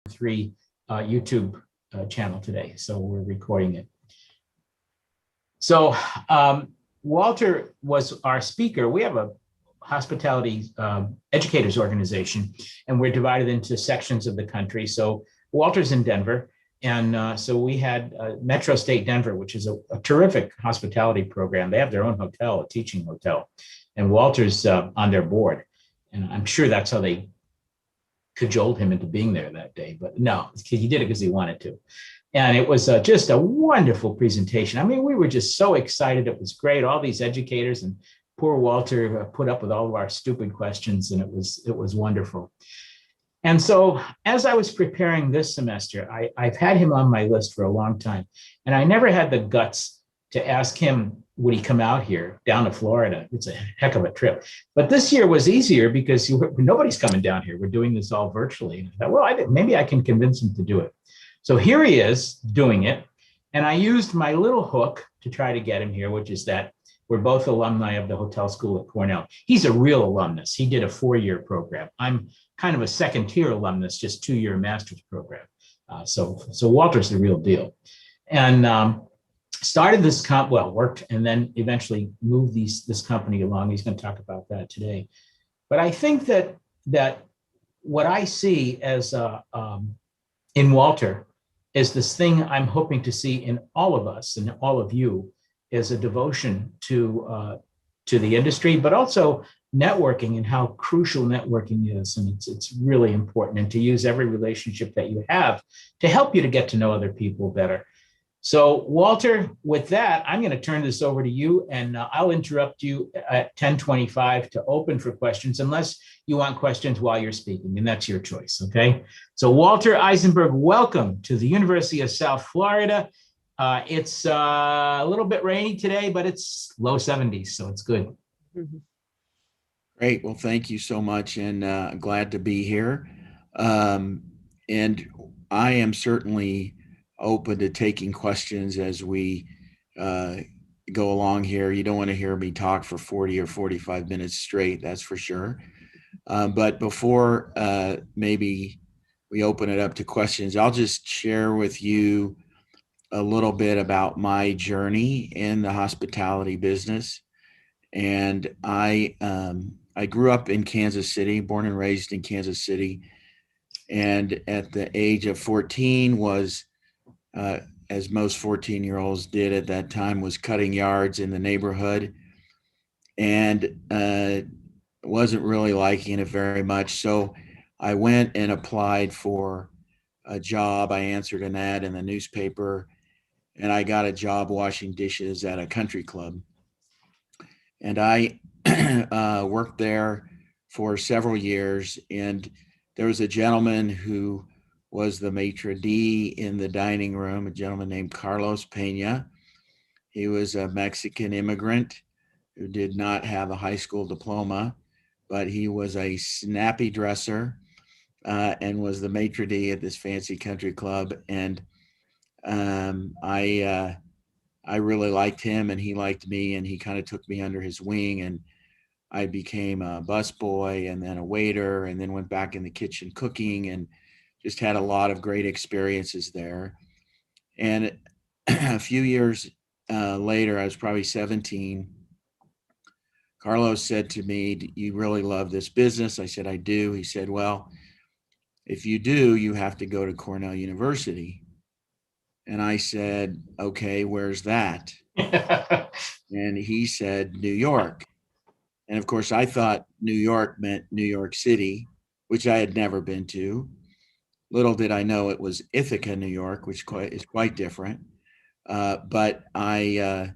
3 YouTube channel today, so we're recording it. So Walter was our speaker. We have a hospitality educators organization, and we're divided into sections of the country. So Walter's in Denver, and so we had Metro State Denver, which is a terrific hospitality program. They have their own hotel, a teaching hotel, and Walter's on their board. And I'm sure that's how they cajoled him into being there that day. But no, he did it because he wanted to. And it was just a wonderful presentation. I mean, we were just so excited. It was great. All these educators, and poor Walter put up with all of our stupid questions, and it was wonderful. And so as I was preparing this semester, I've had him on my list for a long time, and I never had the guts to ask him, would he come out here down to Florida? It's a heck of a trip. But this year was easier because nobody's coming down here. We're doing this all virtually. And I thought, well, maybe I can convince him to do it. So here he is doing it. And I used my little hook to try to get him here, which is that we're both alumni of the hotel school at Cornell. He's a real alumnus. He did a 4-year program. I'm kind of a second-tier alumnus, just 2-year master's program. So Walter's the real deal. And started this worked, and then eventually moved this company along. He's going to talk about that today. But I think that what I see as in Walter is this thing I'm hoping to see in all of us and all of you, is a devotion to the industry, but also networking and how crucial networking is. And it's really important, and to use every relationship that you have to help you to get to know other people better. So Walter, with that, I'm going to turn this over to you, and I'll interrupt you at 10:25 to open for questions, unless you want questions while you're speaking, and that's your choice, okay? So Walter Isenberg, welcome to the University of South Florida. It's a little bit rainy today, but it's low 70s, so it's good. Great. Well, thank you so much, and glad to be here. And I am certainly open to taking questions as we go along here. You don't want to hear me talk for 40 or 45 minutes straight, that's for sure. But before maybe we open it up to questions, I'll just share with you a little bit about my journey in the hospitality business. And I grew up in Kansas City, born and raised in Kansas City. And at the age of 14 was, as most 14-year-olds did at that time, was cutting yards in the neighborhood, and wasn't really liking it very much. So I went and applied for a job. I answered an ad in the newspaper, and I got a job washing dishes at a country club. And I worked there for several years, and there was a gentleman who was the maitre d' in the dining room, a gentleman named Carlos Pena. He was a Mexican immigrant who did not have a high school diploma, but he was a snappy dresser and was the maitre d' at this fancy country club. And I really liked him, and he liked me, and he kind of took me under his wing, and I became a busboy and then a waiter, and then went back in the kitchen cooking, and just had a lot of great experiences there. And a few years later, I was probably 17, Carlos said to me, "Do you really love this business?" I said, "I do." He said, "Well, if you do, you have to go to Cornell University." And I said, "Okay, where's that?" And he said, "New York." And of course, I thought New York meant New York City, which I had never been to. Little did I know it was Ithaca, New York, which is quite different. But I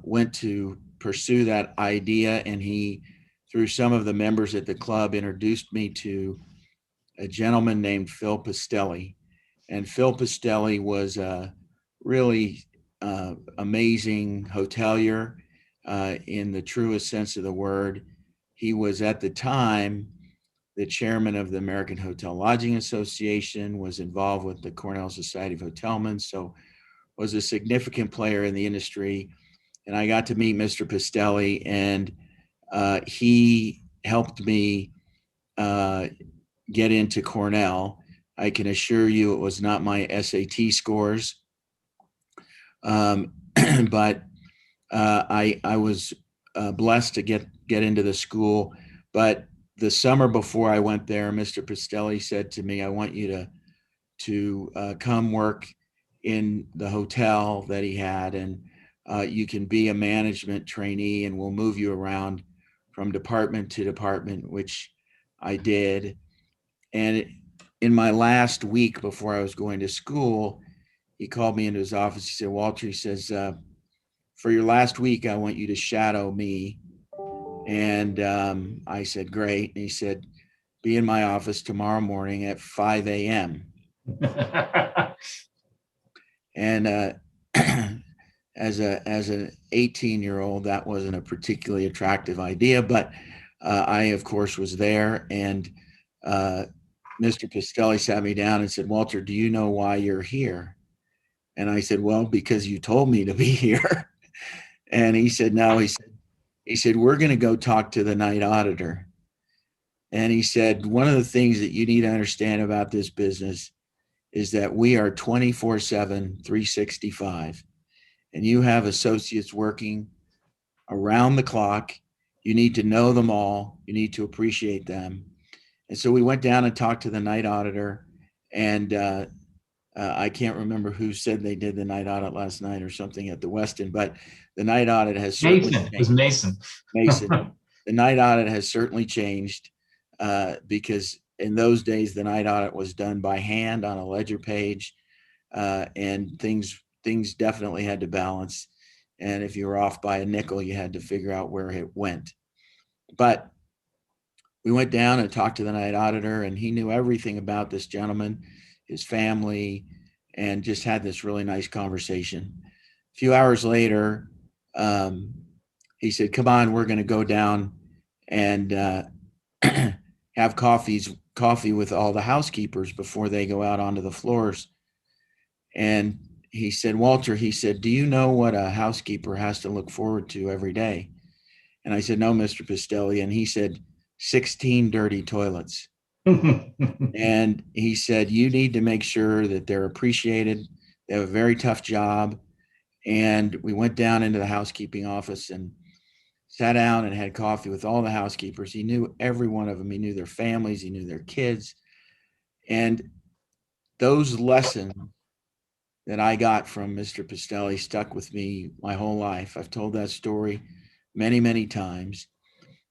went to pursue that idea, and he, through some of the members at the club, introduced me to a gentleman named Phil Pastelli. And Phil Pastelli was a really amazing hotelier in the truest sense of the word. He was at the time the chairman of the American Hotel Lodging Association, was involved with the Cornell Society of Hotelmen, so was a significant player in the industry. And I got to meet Mr. Pastelli, and he helped me get into Cornell. I can assure you it was not my SAT scores. But I was blessed to get into the school. But the summer before I went there, Mr. Pistelli said to me, "I want you to come work in the hotel that he had, and you can be a management trainee, and we'll move you around from department to department," which I did. And in my last week before I was going to school, he called me into his office. He said, "Walter," he says, "for your last week, I want you to shadow me." And I said, "Great." And he said, "Be in my office tomorrow morning at 5 a.m." And as an 18-year-old, that wasn't a particularly attractive idea, but I, of course, was there. And Mr. Pistelli sat me down and said, "Walter, do you know why you're here?" And I said, "Well, because you told me to be here." And he said, "No." He said, "We're going to go talk to the night auditor." And he said, "One of the things that you need to understand about this business is that we are 24/7, 365. And you have associates working around the clock. You need to know them all. You need to appreciate them." And so we went down and talked to the night auditor. And I can't remember who said they did the night audit last night or something at the Westin, but the night audit has certainly Mason, it was Mason. Mason. The night audit has certainly changed because in those days the night audit was done by hand on a ledger page, and things definitely had to balance. And if you were off by a nickel, you had to figure out where it went. But we went down and talked to the night auditor, and he knew everything about this gentleman, his family, and just had this really nice conversation. A few hours later, he said, "Come on, we're going to go down and have coffee with all the housekeepers before they go out onto the floors." And he said, "Walter," he said, "do you know what a housekeeper has to look forward to every day?" And I said, "No, Mr. Pistelli." And he said, 16 dirty toilets. And he said, "You need to make sure that they're appreciated. They have a very tough job." And we went down into the housekeeping office and sat down and had coffee with all the housekeepers. He knew every one of them. He knew their families. He knew their kids. And those lessons that I got from Mr. Pistelli stuck with me my whole life. I've told that story many, many times.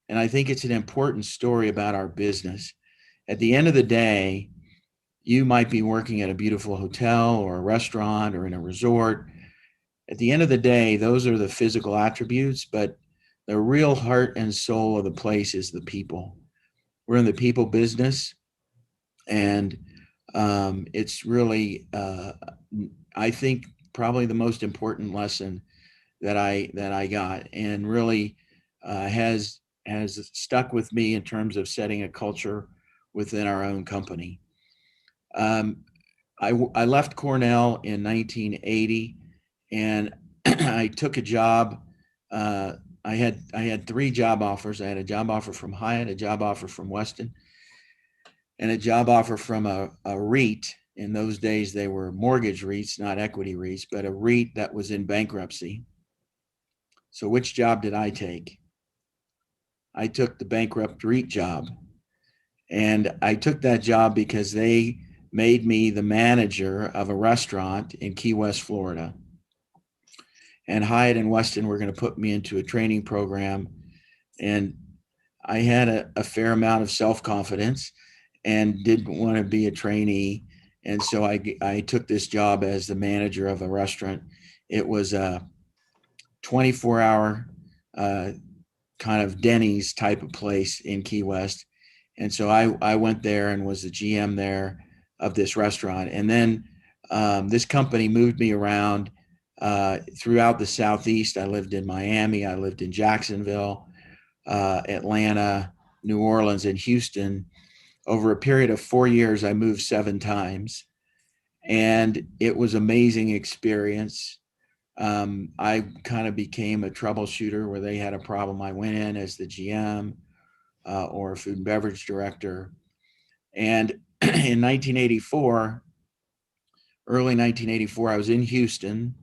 And I think it's an important story about our business. At the end of the day, you might be working at a beautiful hotel or a restaurant or in a resort. At the end of the day, those are the physical attributes, but the real heart and soul of the place is the people. We're in the people business, and it's really, I think, probably the most important lesson that I got, and really has stuck with me in terms of setting a culture within our own company. Um, I left Cornell in 1980, and I took a job. Uh, I had three job offers. I had a job offer from Hyatt, a job offer from Westin, and a job offer from a REIT. In those days, they were mortgage REITs, not equity REITs, but a REIT that was in bankruptcy. So which job did I take? I took the bankrupt REIT job. And I took that job because they made me the manager of a restaurant in Key West, Florida. And Hyatt and Westin were going to put me into a training program. And I had a fair amount of self-confidence and didn't want to be a trainee. And so I took this job as the manager of a restaurant. It was a 24-hour kind of Denny's type of place in Key West. And so I went there and was the GM there of this restaurant. And then this company moved me around throughout the Southeast. I lived in Miami. I lived in Jacksonville, Atlanta, New Orleans, and Houston. Over a period of 4 years, I moved 7 times. And it was an amazing experience. I kind of became a troubleshooter where they had a problem. I went in as the GM or food and beverage director. And in 1984, early 1984, I was in Houston,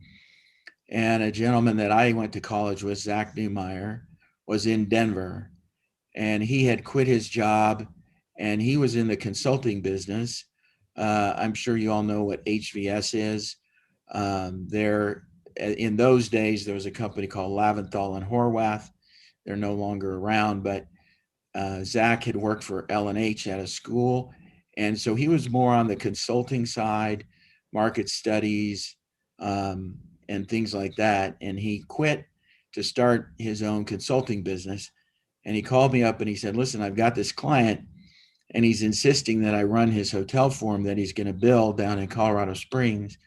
and a gentleman that I went to college with, Zach Newmeyer, was in Denver, and he had quit his job, and he was in the consulting business. I'm sure you all know what HVS is. There, in those days, there was a company called Laventhal and Horwath. They're no longer around, but Zach had worked for L&H at a school, and so he was more on the consulting side, market studies, and things like that. And he quit to start his own consulting business. And he called me up and he said, "Listen, I've got this client, and he's insisting that I run his hotel for him that he's going to build down in Colorado Springs.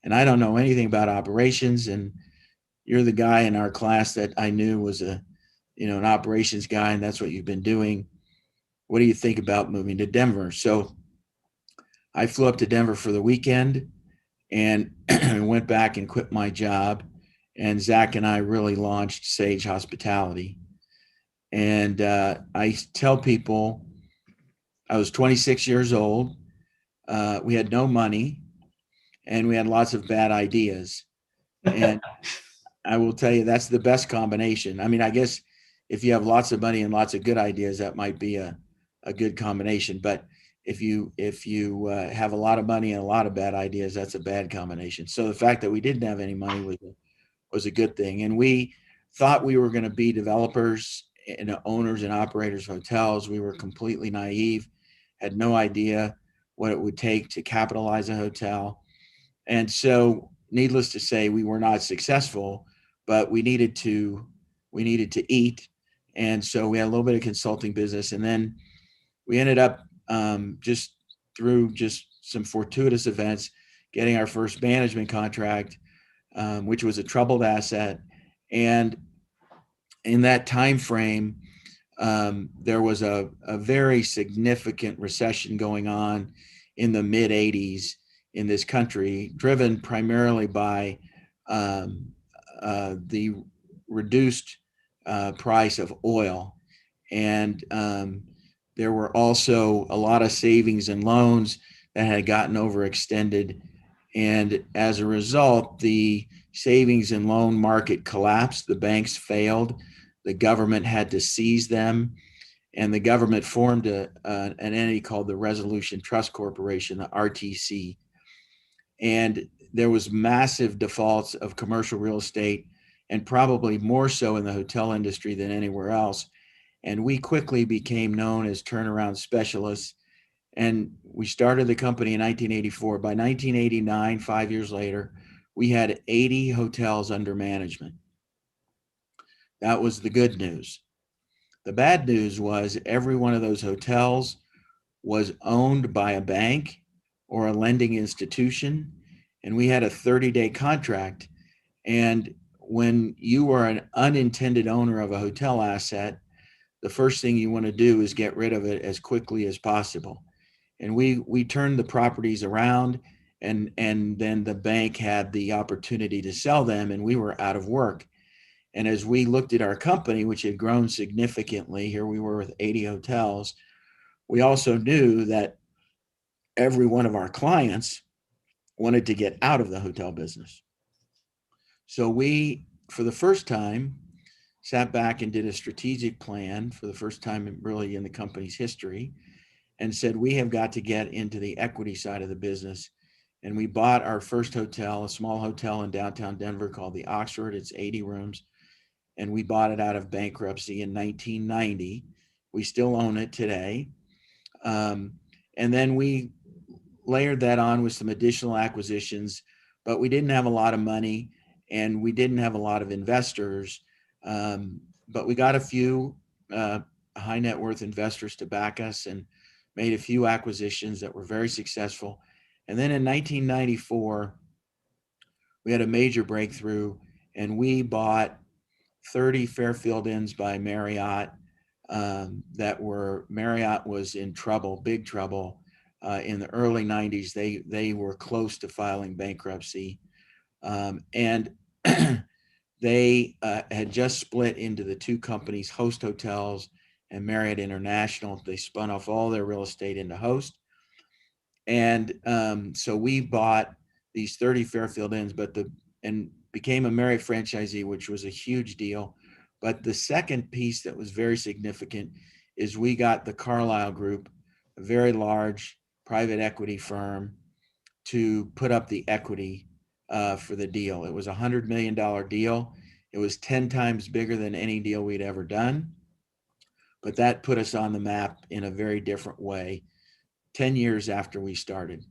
And I don't know anything about operations. And you're the guy in our class that I knew was an operations guy, and that's what you've been doing. What do you think about moving to Denver?" So I flew up to Denver for the weekend and went back and quit my job. And Zach and I really launched Sage Hospitality. And I tell people I was 26 years old. We had no money, and we had lots of bad ideas. And I will tell you, that's the best combination. I mean, I guess if you have lots of money and lots of good ideas, that might be a good combination. But if you have a lot of money and a lot of bad ideas, that's a bad combination. So the fact that we didn't have any money was a good thing. And we thought we were going to be developers and owners and operators of hotels. We were completely naive, had no idea what it would take to capitalize a hotel. And so, needless to say, we were not successful, but we needed to eat. And so we had a little bit of consulting business. And then we ended up just through just some fortuitous events, getting our first management contract, which was a troubled asset. And in that time frame, there was a very significant recession going on in the mid 80s in this country, driven primarily by the reduced price of oil. And there were also a lot of savings and loans that had gotten overextended. And as a result, the savings and loan market collapsed. The banks failed. The government had to seize them. And the government formed an entity called the Resolution Trust Corporation, the RTC. And there was massive defaults of commercial real estate, and probably more so in the hotel industry than anywhere else. And we quickly became known as turnaround specialists. And we started the company in 1984. By 1989, 5 years later, we had 80 hotels under management. That was the good news. The bad news was every one of those hotels was owned by a bank or a lending institution, and we had a 30-day contract. And when you are an unintended owner of a hotel asset, the first thing you want to do is get rid of it as quickly as possible. And we turned the properties around, and then the bank had the opportunity to sell them, and we were out of work. And as we looked at our company, which had grown significantly, here we were with 80 hotels, we also knew that every one of our clients wanted to get out of the hotel business. So we, for the first time, sat back and did a strategic plan for the first time really in the company's history, and said, we have got to get into the equity side of the business. And we bought our first hotel, a small hotel in downtown Denver called the Oxford. It's 80 rooms. And we bought it out of bankruptcy in 1990. We still own it today. And then we layered that on with some additional acquisitions, but we didn't have a lot of money and we didn't have a lot of investors. But we got a few high net worth investors to back us and made a few acquisitions that were very successful. And then in 1994, we had a major breakthrough, and we bought 30 Fairfield Inns by Marriott Marriott was in trouble, big trouble. In the early 90s, they were close to filing bankruptcy. And they had just split into the two companies, Host Hotels and Marriott International. They spun off all their real estate into Host. And so we bought these 30 Fairfield Inns, and became a Marriott franchisee, which was a huge deal. But the second piece that was very significant is we got the Carlyle Group, a very large private equity firm, to put up the equity for the deal. It was a $100 million deal. It was 10 times bigger than any deal we'd ever done. But that put us on the map in a very different way 10 years after we started.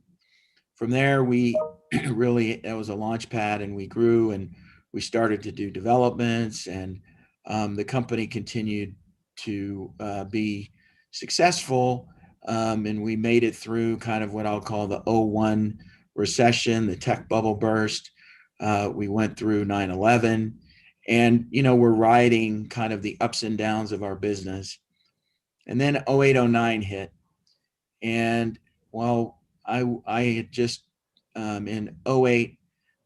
From there, we really, that was a launch pad, and we grew and we started to do developments, and the company continued to be successful. And we made it through kind of what I'll call the '01 recession, the tech bubble burst. We went through 9/11, and, we're riding kind of the ups and downs of our business. And then '08, '09 hit. And well, I had just in '08,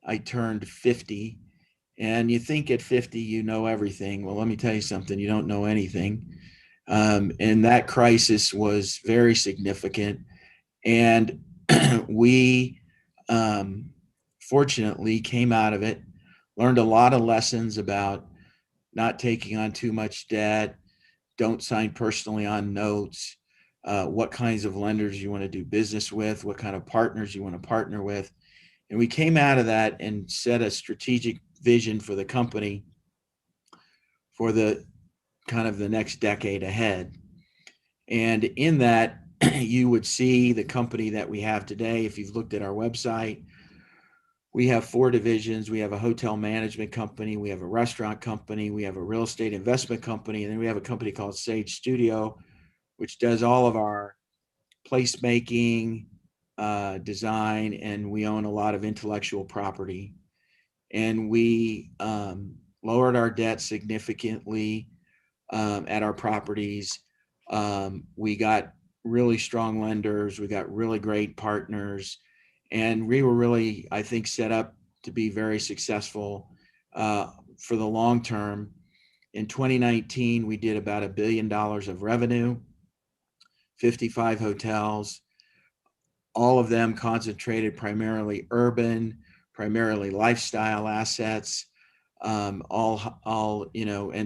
I turned 50. And you think at 50, you know everything. Well, let me tell you something, you don't know anything. And that crisis was very significant. And we fortunately came out of it, learned a lot of lessons about not taking on too much debt, don't sign personally on notes, what kinds of lenders you want to do business with, what kind of partners you want to partner with. And we came out of that and set a strategic vision for the company for the kind of the next decade ahead. And in that, you would see the company that we have today. If you've looked at our website, we have 4 divisions. We have a hotel management company, we have a restaurant company, we have a real estate investment company, and then we have a company called Sage Studio, which does all of our placemaking, design, and we own a lot of intellectual property. And we lowered our debt significantly at our properties. We got really strong lenders. We got really great partners. And we were really, I think, set up to be very successful for the long term. In 2019, we did about $1 billion of revenue, 55 hotels, all of them concentrated primarily urban, primarily lifestyle assets, and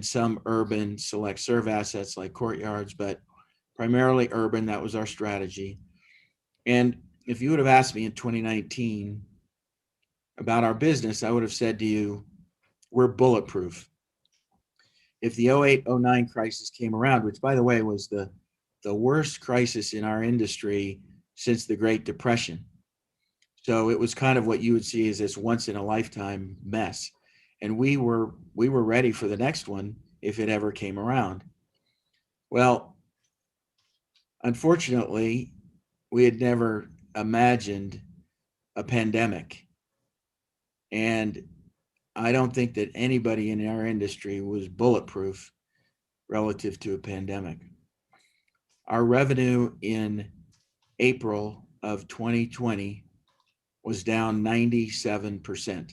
some urban select serve assets like courtyards, but primarily urban. That was our strategy. And if you would have asked me in 2019 about our business, I would have said to you, we're bulletproof. If the '08, '09 crisis came around, which, by the way, was the worst crisis in our industry since the Great Depression. So it was kind of what you would see as this once in a lifetime mess. And we were ready for the next one if it ever came around. Well, unfortunately, we had never imagined a pandemic. And I don't think that anybody in our industry was bulletproof relative to a pandemic. Our revenue in April of 2020 was down 97%.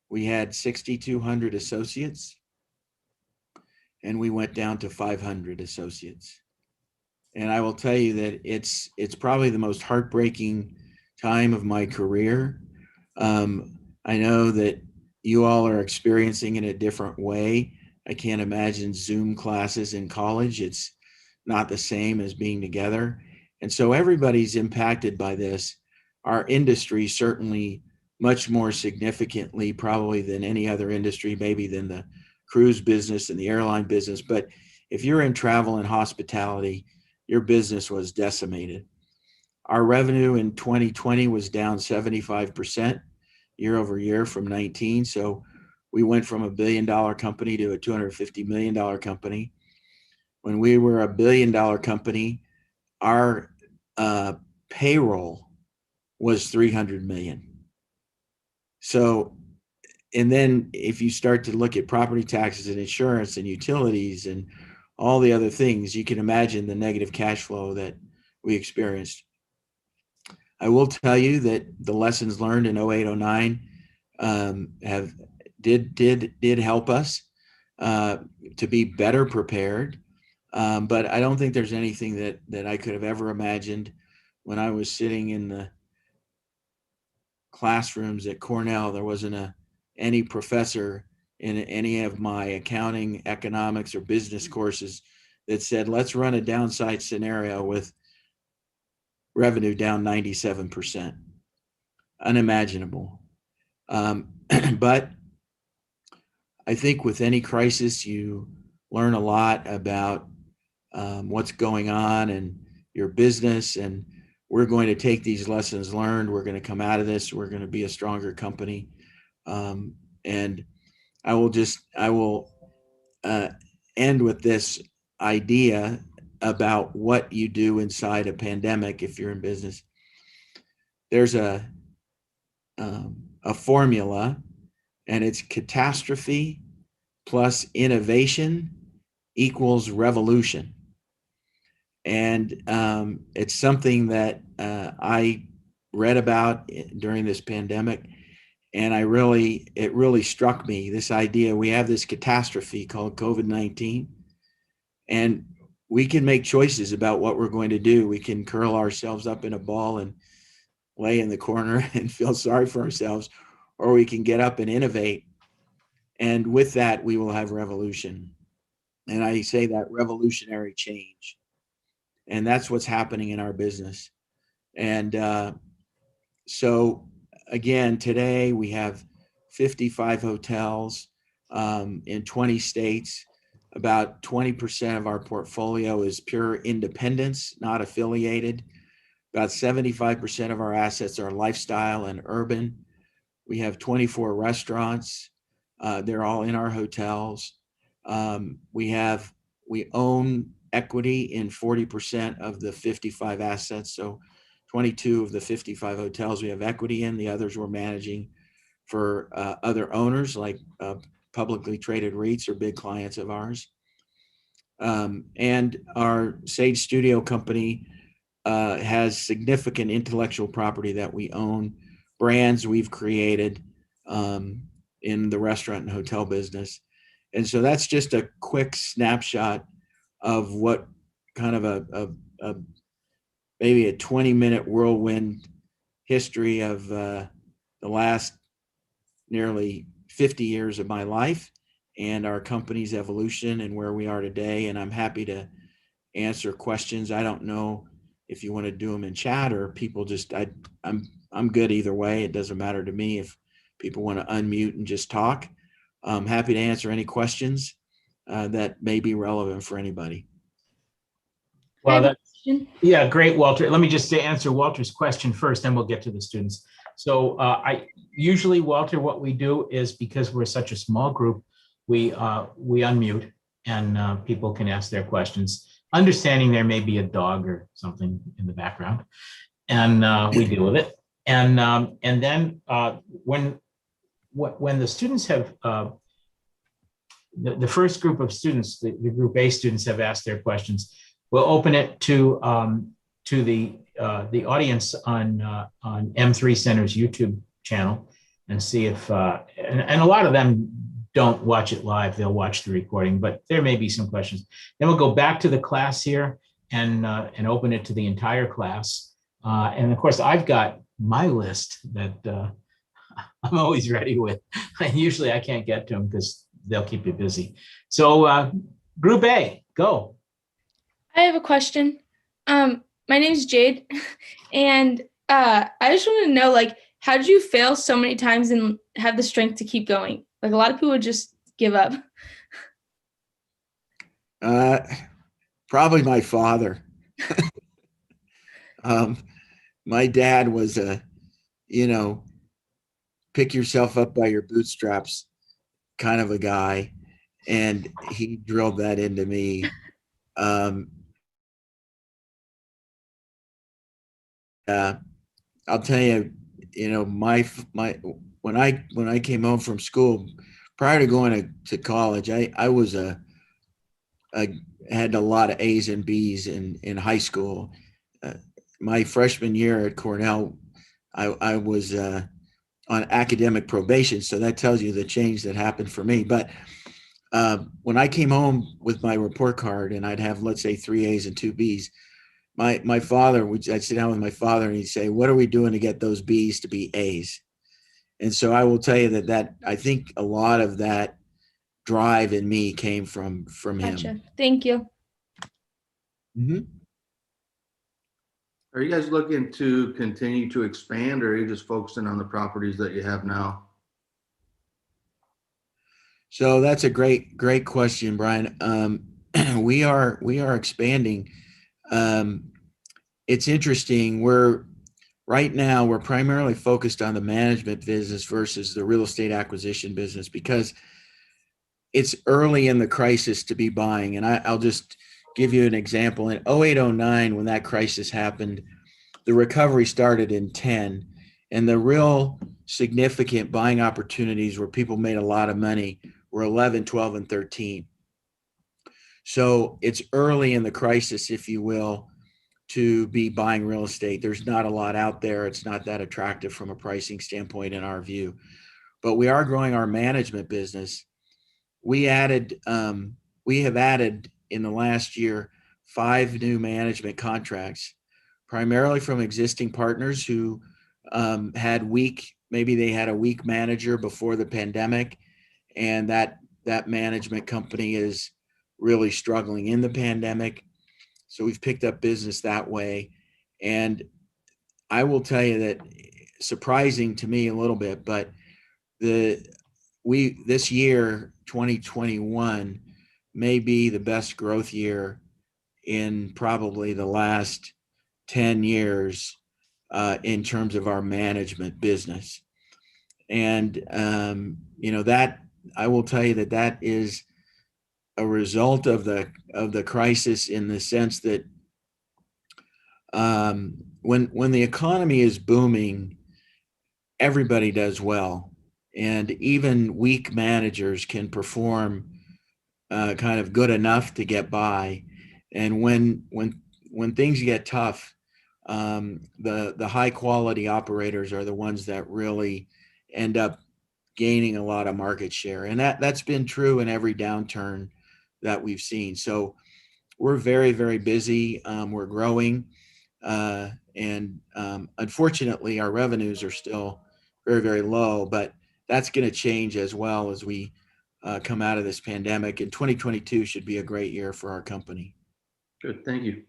We had 6,200 associates, and we went down to 500 associates. And I will tell you that it's probably the most heartbreaking time of my career. I know that you all are experiencing it a different way. I can't imagine Zoom classes in college. It's not the same as being together. And so everybody's impacted by this. Our industry certainly much more significantly probably than any other industry, maybe than the cruise business and the airline business. But if you're in travel and hospitality, your business was decimated. Our revenue in 2020 was down 75% year over year from 19. So we went from $1 billion company to a $250 million company. When we were a $1 billion company, our payroll was 300 million. So, and then if you start to look at property taxes and insurance and utilities and all the other things, you can imagine the negative cash flow that we experienced. I will tell you that the lessons learned in '08, '09 did help us to be better prepared. But I don't think there's anything that I could have ever imagined when I was sitting in the classrooms at Cornell, there wasn't any professor in any of my accounting, economics, or business courses that said, let's run a downside scenario with revenue down 97%. Unimaginable. But I think with any crisis, you learn a lot about what's going on in your business, and we're going to take these lessons learned. We're going to come out of this. We're going to be a stronger company. And I will end with this idea about what you do inside a pandemic if you're in business. There's a formula, and it's catastrophe plus innovation equals revolution. And it's something that I read about during this pandemic, and it really struck me, this idea. We have this catastrophe called COVID-19, and we can make choices about what we're going to do. We can curl ourselves up in a ball and lay in the corner and feel sorry for ourselves, or we can get up and innovate. And with that, we will have revolution. And I say that revolutionary change. And that's what's happening in our business. And so again, today we have 55 hotels in 20 states. About 20% of our portfolio is pure independence, not affiliated. About 75% of our assets are lifestyle and urban. We have 24 restaurants. They're all in our hotels. We own equity in 40% of the 55 assets. So 22 of the 55 hotels we have equity in. The others we're managing for other owners, like publicly traded REITs or big clients of ours. And our Sage Studio company has significant intellectual property that we own, brands we've created in the restaurant and hotel business. And so that's just a quick snapshot of what kind of a maybe a 20-minute whirlwind history of the last nearly 50 years of my life and our company's evolution and where we are today. And I'm happy to answer questions. I don't know if you want to do them in chat or people just, I'm good either way. It doesn't matter to me if people want to unmute and just talk. I'm happy to answer any questions that may be relevant for anybody. Well, yeah, great, Walter. Let me just answer Walter's question first, then we'll get to the students. So I usually, Walter, what we do is, because we're such a small group, we unmute and people can ask their questions, understanding there may be a dog or something in the background, and we deal with it. And then when the students have the first group of students, the group A students have asked their questions, we'll open it to the audience on M3 Center's YouTube channel and see if and a lot of them don't watch it live; they'll watch the recording. But there may be some questions. Then we'll go back to the class here and open it to the entire class. And of course, I've got my list that I'm always ready with. And usually, I can't get to them because they'll keep you busy. So, Group A, go. I have a question. My name is Jade, and I just want to know, like, how did you fail so many times and have the strength to keep going? Like, a lot of people would just give up. Probably my father. My dad was pick yourself up by your bootstraps kind of a guy, and he drilled that into me. I'll tell you, when I came home from school, prior to going to college, I had a lot of A's and B's in high school. My freshman year at Cornell, I was on academic probation, so that tells you the change that happened for me. But when I came home with my report card and I'd have, let's say, 3 A's and 2 B's, my father, I'd sit down with my father and he'd say, what are we doing to get those B's to be A's? And so I will tell you that I think a lot of that drive in me came from Gotcha. him. Thank you. Mhm. Are you guys looking to continue to expand, or are you just focusing on the properties that you have now? So that's a great question, Brian. We are expanding. Um, it's interesting. Right now we're primarily focused on the management business versus the real estate acquisition business because it's early in the crisis to be buying. And I'll just give you an example. In 0809, when that crisis happened, the recovery started in 10, and the real significant buying opportunities where people made a lot of money were 11, 12, and 13. So it's early in the crisis, if you will, to be buying real estate. There's not a lot out there. It's not that attractive from a pricing standpoint in our view. But we are growing our management business. We have added in the last year 5 new management contracts, primarily from existing partners who maybe they had a weak manager before the pandemic, and that management company is really struggling in the pandemic. So we've picked up business that way. And I will tell you that, surprising to me a little bit, but this year 2021 may be the best growth year in probably the last 10 years in terms of our management business. And that, I will tell you that is a result of the crisis, in the sense that when the economy is booming, everybody does well, and even weak managers can perform kind of good enough to get by. And when things get tough, the high quality operators are the ones that really end up gaining a lot of market share, and that's been true in every downturn that we've seen. So we're very, very busy. We're growing, and unfortunately, our revenues are still very, very low, but that's going to change as well as we come out of this pandemic. And 2022 should be a great year for our company. Good, thank you.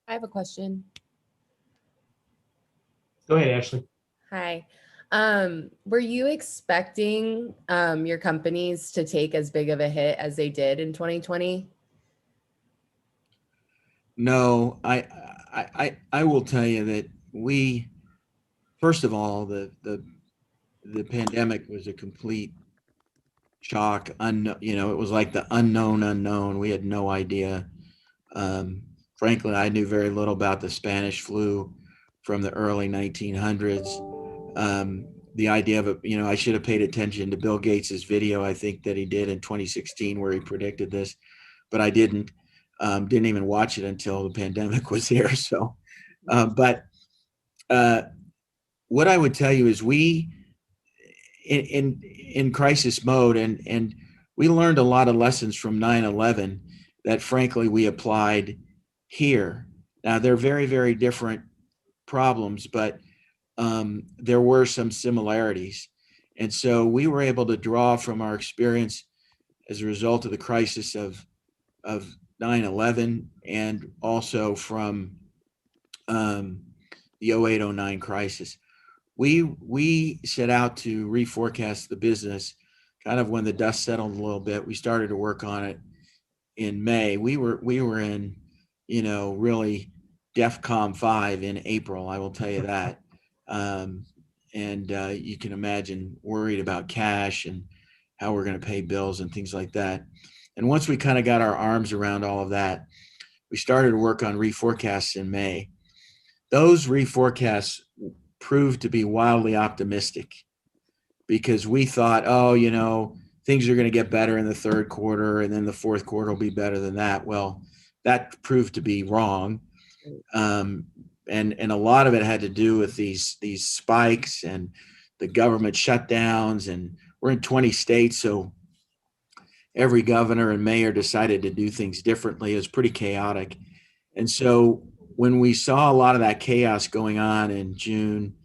I have a question. Go ahead, Ashley. Hi. Were you expecting your companies to take as big of a hit as they did in 2020? No, I will tell you that first of all, the pandemic was a complete shock. It was like the unknown unknown. We had no idea. Frankly, I knew very little about the Spanish flu from the early 1900s. The idea of it, I should have paid attention to Bill Gates's video, I think, that he did in 2016, where he predicted this, but I didn't even watch it until the pandemic was here. So, but what I would tell you is we in crisis mode, and we learned a lot of lessons from 9/11 that frankly we applied here. Now they're very, very different problems, but there were some similarities. And so we were able to draw from our experience as a result of the crisis of 9/11, and also from the 0809 crisis. We set out to reforecast the business kind of when the dust settled a little bit. We started to work on it in May. We were in, really DEFCON 5 in April, I will tell you that. And you can imagine worried about cash and how we're going to pay bills and things like that. And once we kind of got our arms around all of that, we started to work on reforecasts in May. Those reforecasts proved to be wildly optimistic, because we thought, things are going to get better in the third quarter, and then the fourth quarter will be better than that. Well, that proved to be wrong. And a lot of it had to do with these spikes and the government shutdowns, and we're in 20 states, so every governor and mayor decided to do things differently. It was pretty chaotic. And so when we saw a lot of that chaos going on in June,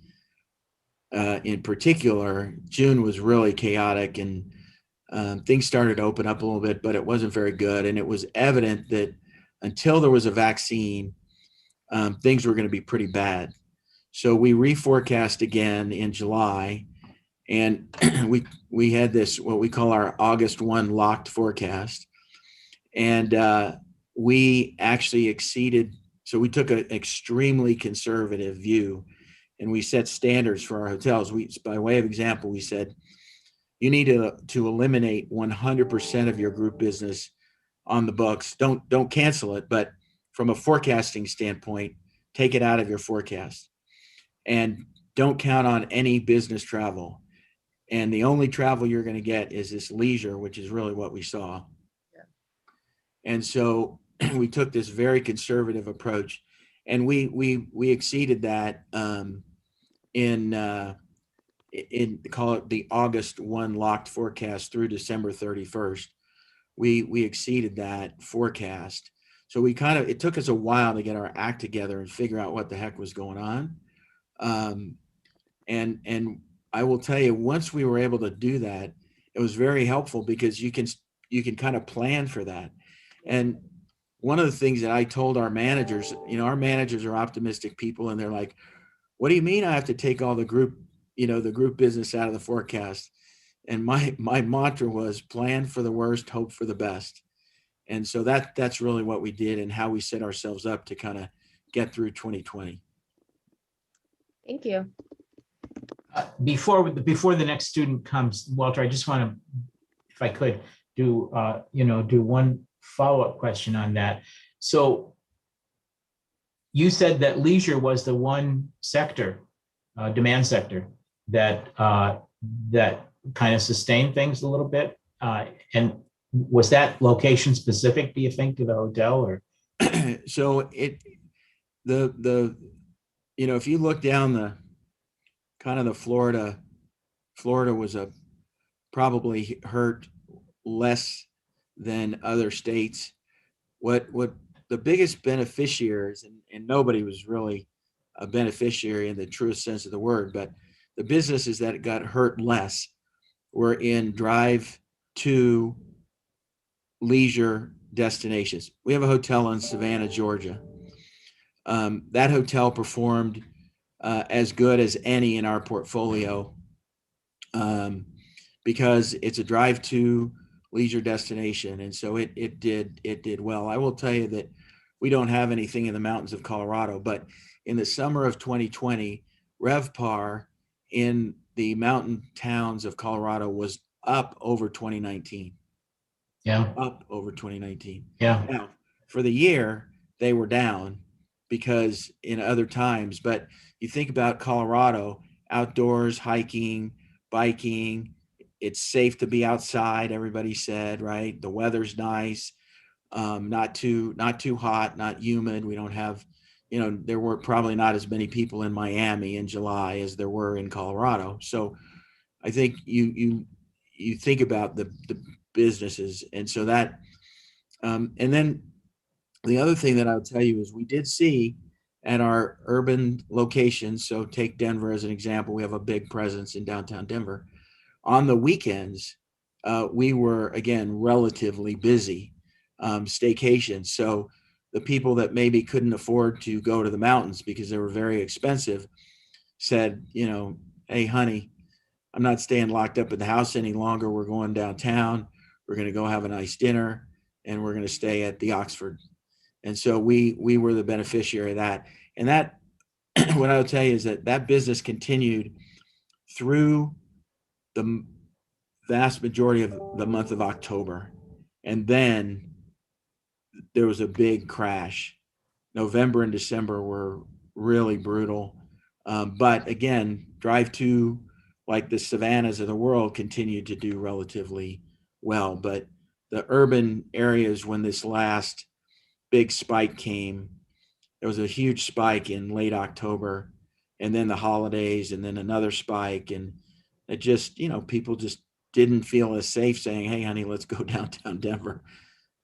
in particular, June was really chaotic, and things started to open up a little bit, but it wasn't very good. And it was evident that until there was a vaccine, things were going to be pretty bad. So we reforecast again in July, and we had this, what we call our August 1 locked forecast. And we actually exceeded. So we took an extremely conservative view, and we set standards for our hotels. By way of example, we said, you need to eliminate 100% of your group business on the books. Don't cancel it, but from a forecasting standpoint, take it out of your forecast, and don't count on any business travel. And the only travel you're going to get is this leisure, which is really what we saw. Yeah. And so we took this very conservative approach, and we exceeded that in call it the August 1 locked forecast through December 31st. We exceeded that forecast. So it took us a while to get our act together and figure out what the heck was going on. And I will tell you, once we were able to do that, it was very helpful, because you can kind of plan for that. And one of the things that I told our managers, our managers are optimistic people, and they're like, what do you mean I have to take all the group business out of the forecast? And my mantra was, plan for the worst, hope for the best. And so that's really what we did, and how we set ourselves up to kind of get through 2020. Thank you. Before the next student comes, Walter, I just want to, if I could, do one follow-up question on that. So you said that leisure was the one sector, demand sector, that kind of sustained things a little bit. And was that location specific, do you think, to the hotel? Or so if you look down the kind of the Florida was probably hurt less than other states. What the biggest beneficiaries, and nobody was really a beneficiary in the truest sense of the word, but the businesses that got hurt less were in drive to leisure destinations. We have a hotel in Savannah, Georgia. That hotel performed as good as any in our portfolio, because it's a drive to leisure destination. And so it did well. I will tell you that we don't have anything in the mountains of Colorado, but in the summer of 2020, RevPAR in the mountain towns of Colorado was up over 2019. Yeah. Up over 2019. Yeah. Now, for the year, they were down because in other times, but you think about Colorado, outdoors, hiking, biking, it's safe to be outside, everybody said, right? The weather's nice, not too hot, not humid. We don't have, there were probably not as many people in Miami in July as there were in Colorado. So I think you think about the businesses. And so that, and then the other thing that I'll tell you is we did see at our urban locations. So take Denver as an example. We have a big presence in downtown Denver. On the weekends, we were, again, relatively busy, staycations. So the people that maybe couldn't afford to go to the mountains because they were very expensive said, hey, honey, I'm not staying locked up in the house any longer. We're going downtown. We're going to go have a nice dinner, and we're going to stay at the Oxford. And so we were the beneficiary of that. And that, what I would tell you is that business continued through the vast majority of the month of October. And then there was a big crash. November and December were really brutal. But again, drive to, like the Savannahs of the world, continued to do relatively well. But the urban areas, when this last big spike came, there was a huge spike in late October, and then the holidays, and then another spike. And it just, people just didn't feel as safe saying, hey, honey, let's go downtown Denver.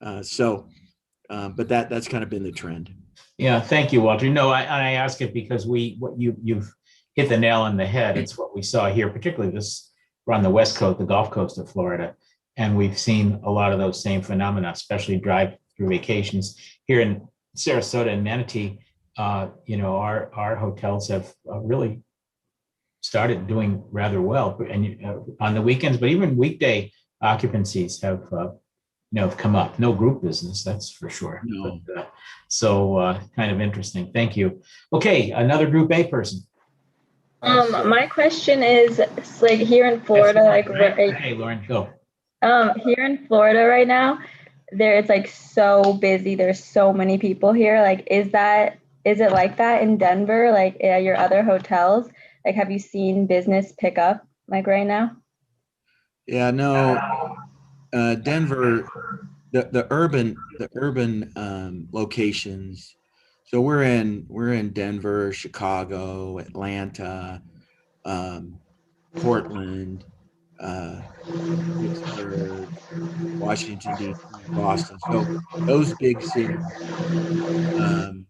But that's kind of been the trend. Yeah, thank you, Walter. No, I ask it because you've hit the nail on the head. It's what we saw here, particularly we're on the West Coast, the Gulf Coast of Florida. And we've seen a lot of those same phenomena, especially drive-through vacations. Here in Sarasota and Manatee, our hotels have really started doing rather well, and on the weekends, but even weekday occupancies have come up. No group business, that's for sure. No. But, kind of interesting. Thank you. Okay, another Group A person. My question is, it's like here in Florida, Yes, like right? Hey, Lauren, go. here in Florida right now, it's like so busy. There's so many people here. Like, is it like that in Denver? Like at your other hotels? Like, have you seen business pick up like right now? Yeah, no, Denver, the urban locations. So we're in Denver, Chicago, Atlanta, Portland, Pittsburgh, Washington D.C., Boston. So those big cities, um,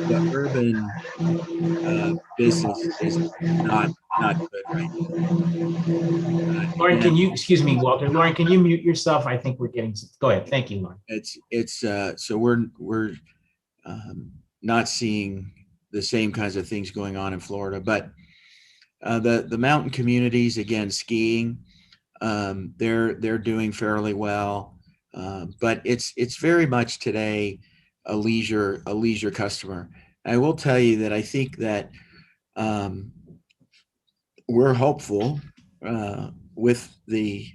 the the urban business is not good right now. Lauren, And excuse me, Walter. Lauren, can you mute yourself? I think we're getting, go ahead. Thank you, Lauren. it's so we're not seeing the same kinds of things going on in Florida, but the mountain communities, again, skiing, they're doing fairly well, but it's very much today a leisure customer. I will tell you that I think that um, we're hopeful with the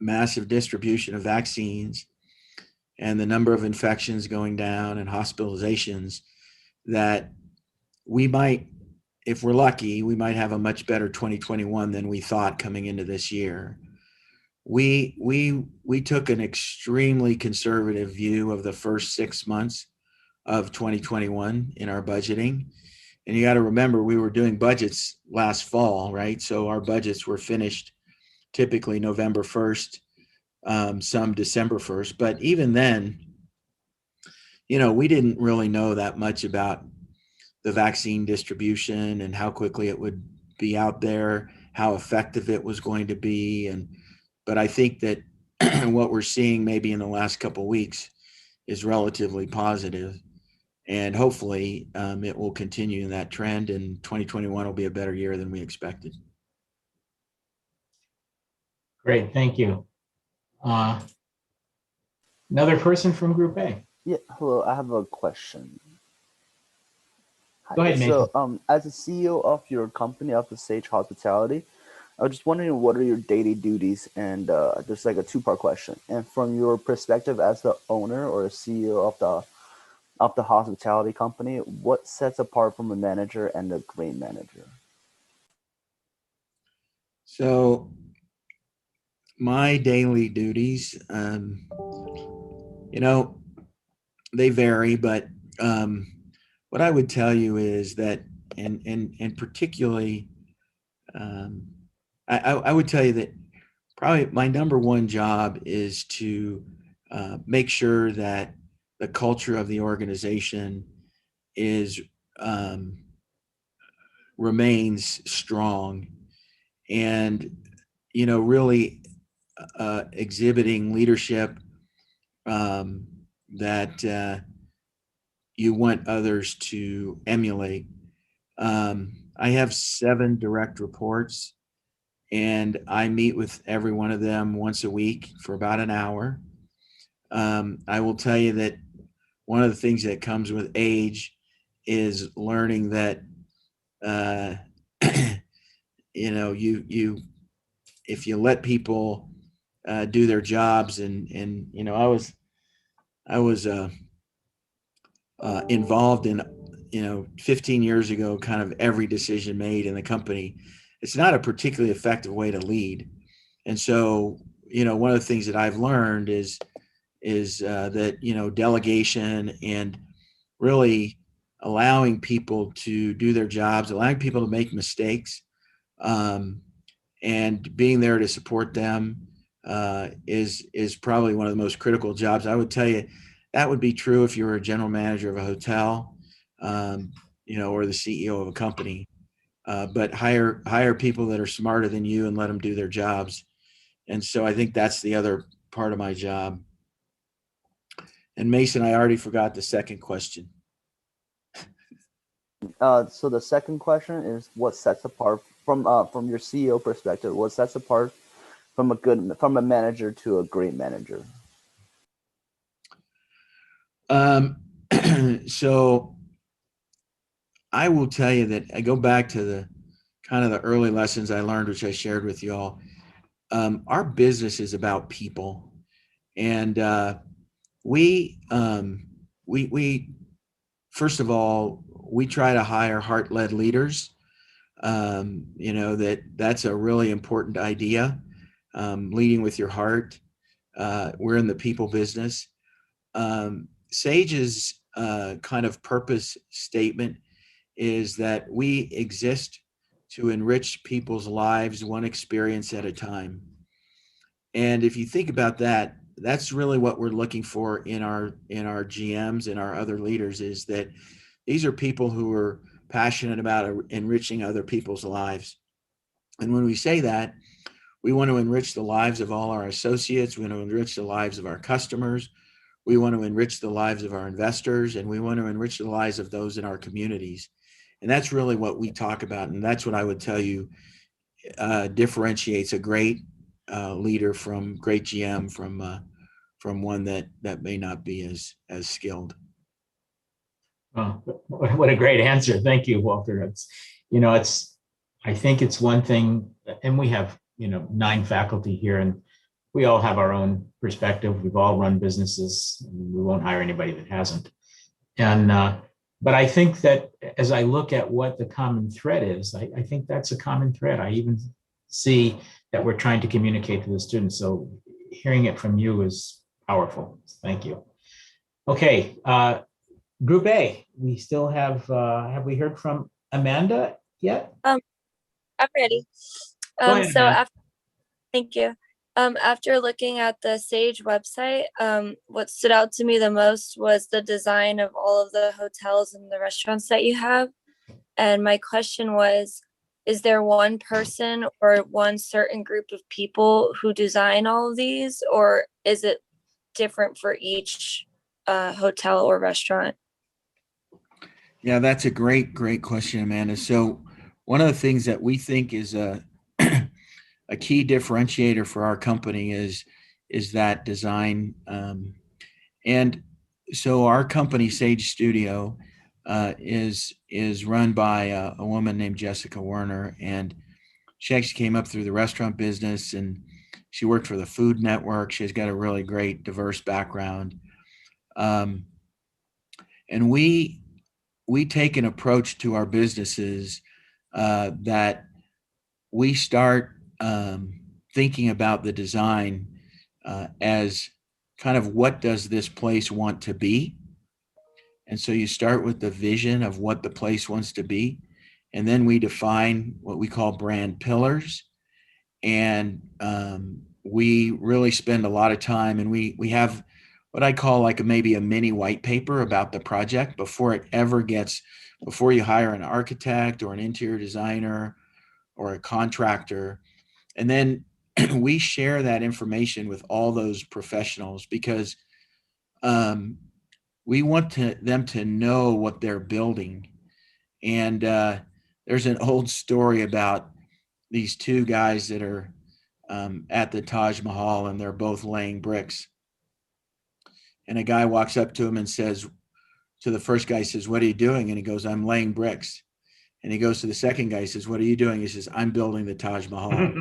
massive distribution of vaccines and the number of infections going down and hospitalizations that we might, if we're lucky, we might have a much better 2021 than we thought coming into this year. We took an extremely conservative view of the first 6 months of 2021 in our budgeting. And you got to remember, we were doing budgets last fall, right? So our budgets were finished typically November 1st, some December 1st. But even then, we didn't really know that much about the vaccine distribution and how quickly it would be out there, how effective it was going to be. But I think that what we're seeing maybe in the last couple of weeks is relatively positive, and hopefully it will continue in that trend, and 2021 will be a better year than we expected. Great, thank you. Another person from Group A. Yeah, hello. I have a question. Go ahead, Nathan. So, as the CEO of your company, of the Sage Hospitality, I was just wondering what are your daily duties, and just like a two-part question. And from your perspective as the owner or CEO of the hospitality company, what sets apart from a manager and a great manager? So my daily duties, they vary, but what I would tell you is that, and particularly, I would tell you that probably my number one job is to make sure that the culture of the organization is remains strong, and really exhibiting leadership that you want others to emulate. I have 7 direct reports, and I meet with every one of them once a week for about an hour. I will tell you that one of the things that comes with age is learning that you if you let people do their jobs, and I was involved in 15 years ago kind of every decision made in the company. It's not a particularly effective way to lead. And so one of the things that I've learned is that delegation and really allowing people to do their jobs, allowing people to make mistakes, and being there to support them is probably one of the most critical jobs. I would tell you, that would be true if you were a general manager of a hotel, or the CEO of a company. But hire people that are smarter than you and let them do their jobs. And so I think that's the other part of my job. And Mason, I already forgot the second question. So the second question is, what sets apart from your CEO perspective? What sets apart from a manager to a great manager? So I will tell you that I go back to the kind of the early lessons I learned, which I shared with you all. Our business is about people, and we first of all, we try to hire heart-led leaders. That's a really important idea. Leading with your heart. We're in the people business. Sage's kind of purpose statement is that we exist to enrich people's lives one experience at a time. And if you think about that, that's really what we're looking for in our GMs and our other leaders, is that these are people who are passionate about enriching other people's lives. And when we say that, we want to enrich the lives of all our associates. We want to enrich the lives of our customers. We want to enrich the lives of our investors, and we want to enrich the lives of those in our communities. And that's really what we talk about. And that's what I would tell you differentiates a great leader from great GM from one that may not be as skilled. Oh, what a great answer. Thank you, Walter. I think it's one thing, and we have, 9 faculty here, and we all have our own perspective. We've all run businesses. We won't hire anybody that hasn't. But I think that as I look at what the common thread is, I think that's a common thread. I even see that we're trying to communicate to the students. So hearing it from you is powerful. Thank you. Okay, Group A, we still have we heard from Amanda yet? I'm ready. Go ahead, Amanda. Thank you. After looking at the Sage website, what stood out to me the most was the design of all of the hotels and the restaurants that you have. And my question was, is there one person or one certain group of people who design all of these, or is it different for each hotel or restaurant? Yeah, that's a great question, Amanda. So one of the things that we think is a key differentiator for our company is that design. And so our company, Sage Studio, is run by a woman named Jessica Werner, and she actually came up through the restaurant business, and she worked for the Food Network. She's got a really great, diverse background. And we take an approach to our businesses that we start thinking about the design as kind of, what does this place want to be? And so you start with the vision of what the place wants to be. And then we define what we call brand pillars. And we really spend a lot of time, and we have what I call like maybe a mini white paper about the project before you hire an architect or an interior designer or a contractor. And then we share that information with all those professionals, because we want them to know what they're building. And there's an old story about these 2 guys that are at the Taj Mahal, and they're both laying bricks. And a guy walks up to him and says, to the first guy, says, "What are you doing?" And he goes, "I'm laying bricks." And he goes to the second guy, says, "What are you doing?" He says, "I'm building the Taj Mahal."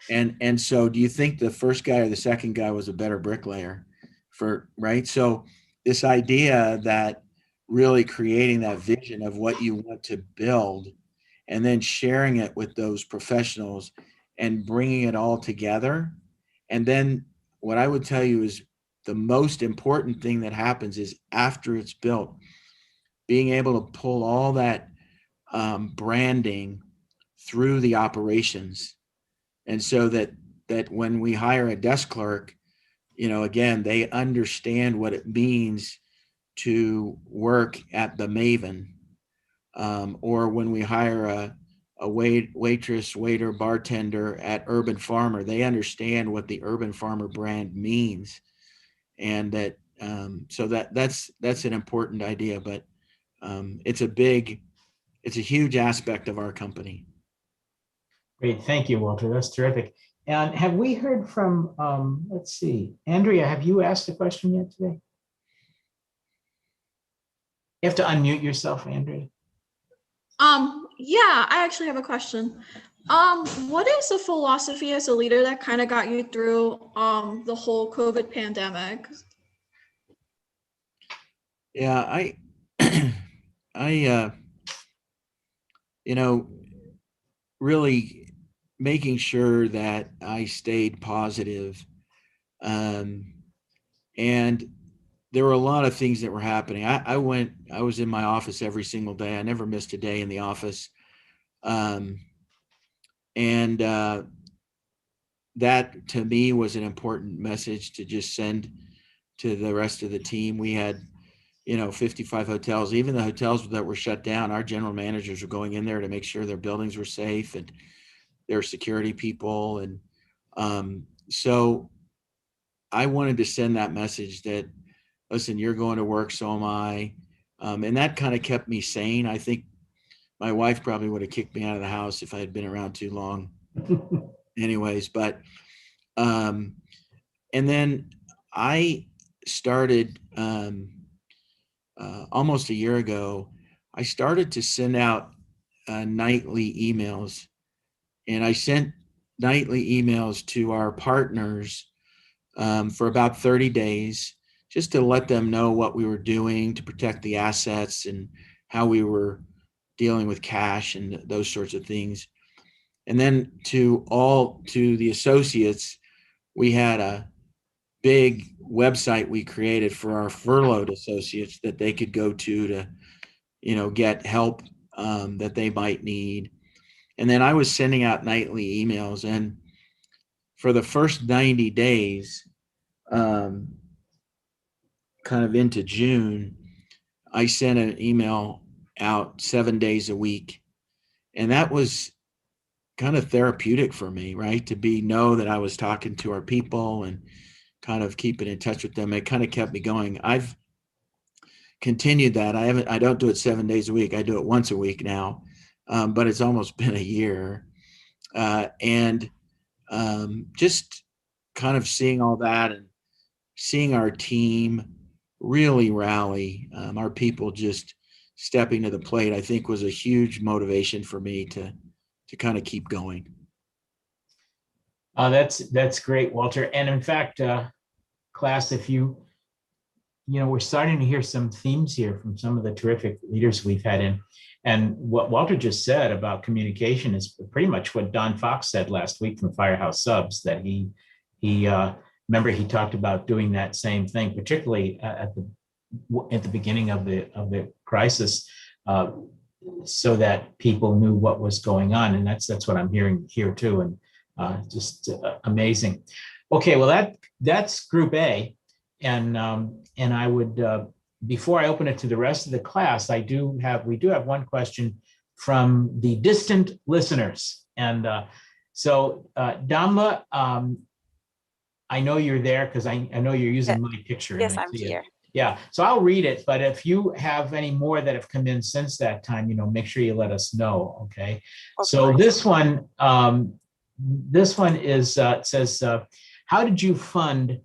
And so do you think the first guy or the second guy was a better bricklayer? Right? So this idea that really creating that vision of what you want to build, and then sharing it with those professionals and bringing it all together. And then what I would tell you is the most important thing that happens is, after it's built, being able to pull all that branding through the operations. And so that when we hire a desk clerk, again, they understand what it means to work at the Maven, or when we hire a waitress, waiter, bartender at Urban Farmer, they understand what the Urban Farmer brand means, and that so that's an important idea, but it's a huge aspect of our company. Great, thank you, Walter. That's terrific. And have we heard from, let's see, Andrea, have you asked a question yet today? You have to unmute yourself, Andrea. Yeah, I actually have a question. What is the philosophy as a leader that kind of got you through the whole COVID pandemic? Yeah, I really making sure that I stayed positive. And there were a lot of things that were happening. I was in my office every single day. I never missed a day in the office. And that to me was an important message to just send to the rest of the team. We had, 55 hotels, even the hotels that were shut down. Our general managers were going in there to make sure their buildings were safe and their security people. And so I wanted to send that message that, listen, you're going to work, so am I. And that kind of kept me sane. I think my wife probably would have kicked me out of the house if I had been around too long. Anyways, but and then I started almost a year ago, I started to send out nightly emails, and I sent nightly emails to our partners for about 30 days, just to let them know what we were doing to protect the assets and how we were dealing with cash and those sorts of things. And then to the associates, we had a big website we created for our furloughed associates that they could go to get help that they might need. And then I was sending out nightly emails, and for the first 90 days, kind of into June, I sent an email out 7 days a week. And that was kind of therapeutic for me, right? To know that I was talking to our people and kind of keeping in touch with them. It kind of kept me going. I've continued that. I don't do it 7 days a week. I do it once a week now, but it's almost been a year. And just kind of seeing all that and seeing our team really rally, our people just stepping to the plate, I think was a huge motivation for me to kind of keep going. That's great, Walter. And in fact, class, if we're starting to hear some themes here from some of the terrific leaders we've had in. And what Walter just said about communication is pretty much what Don Fox said last week from Firehouse Subs, that he remember he talked about doing that same thing, particularly at the beginning of the crisis, so that people knew what was going on. And that's what I'm hearing here too. And just amazing. Okay, well that's Group A, and I would before I open it to the rest of the class, we do have one question from the distant listeners, and so Damla, I know you're there because I know you're using my picture. Yes, I'm here. Yeah, so I'll read it, but if you have any more that have come in since that time, make sure you let us know, okay? So this one is says, how did you fund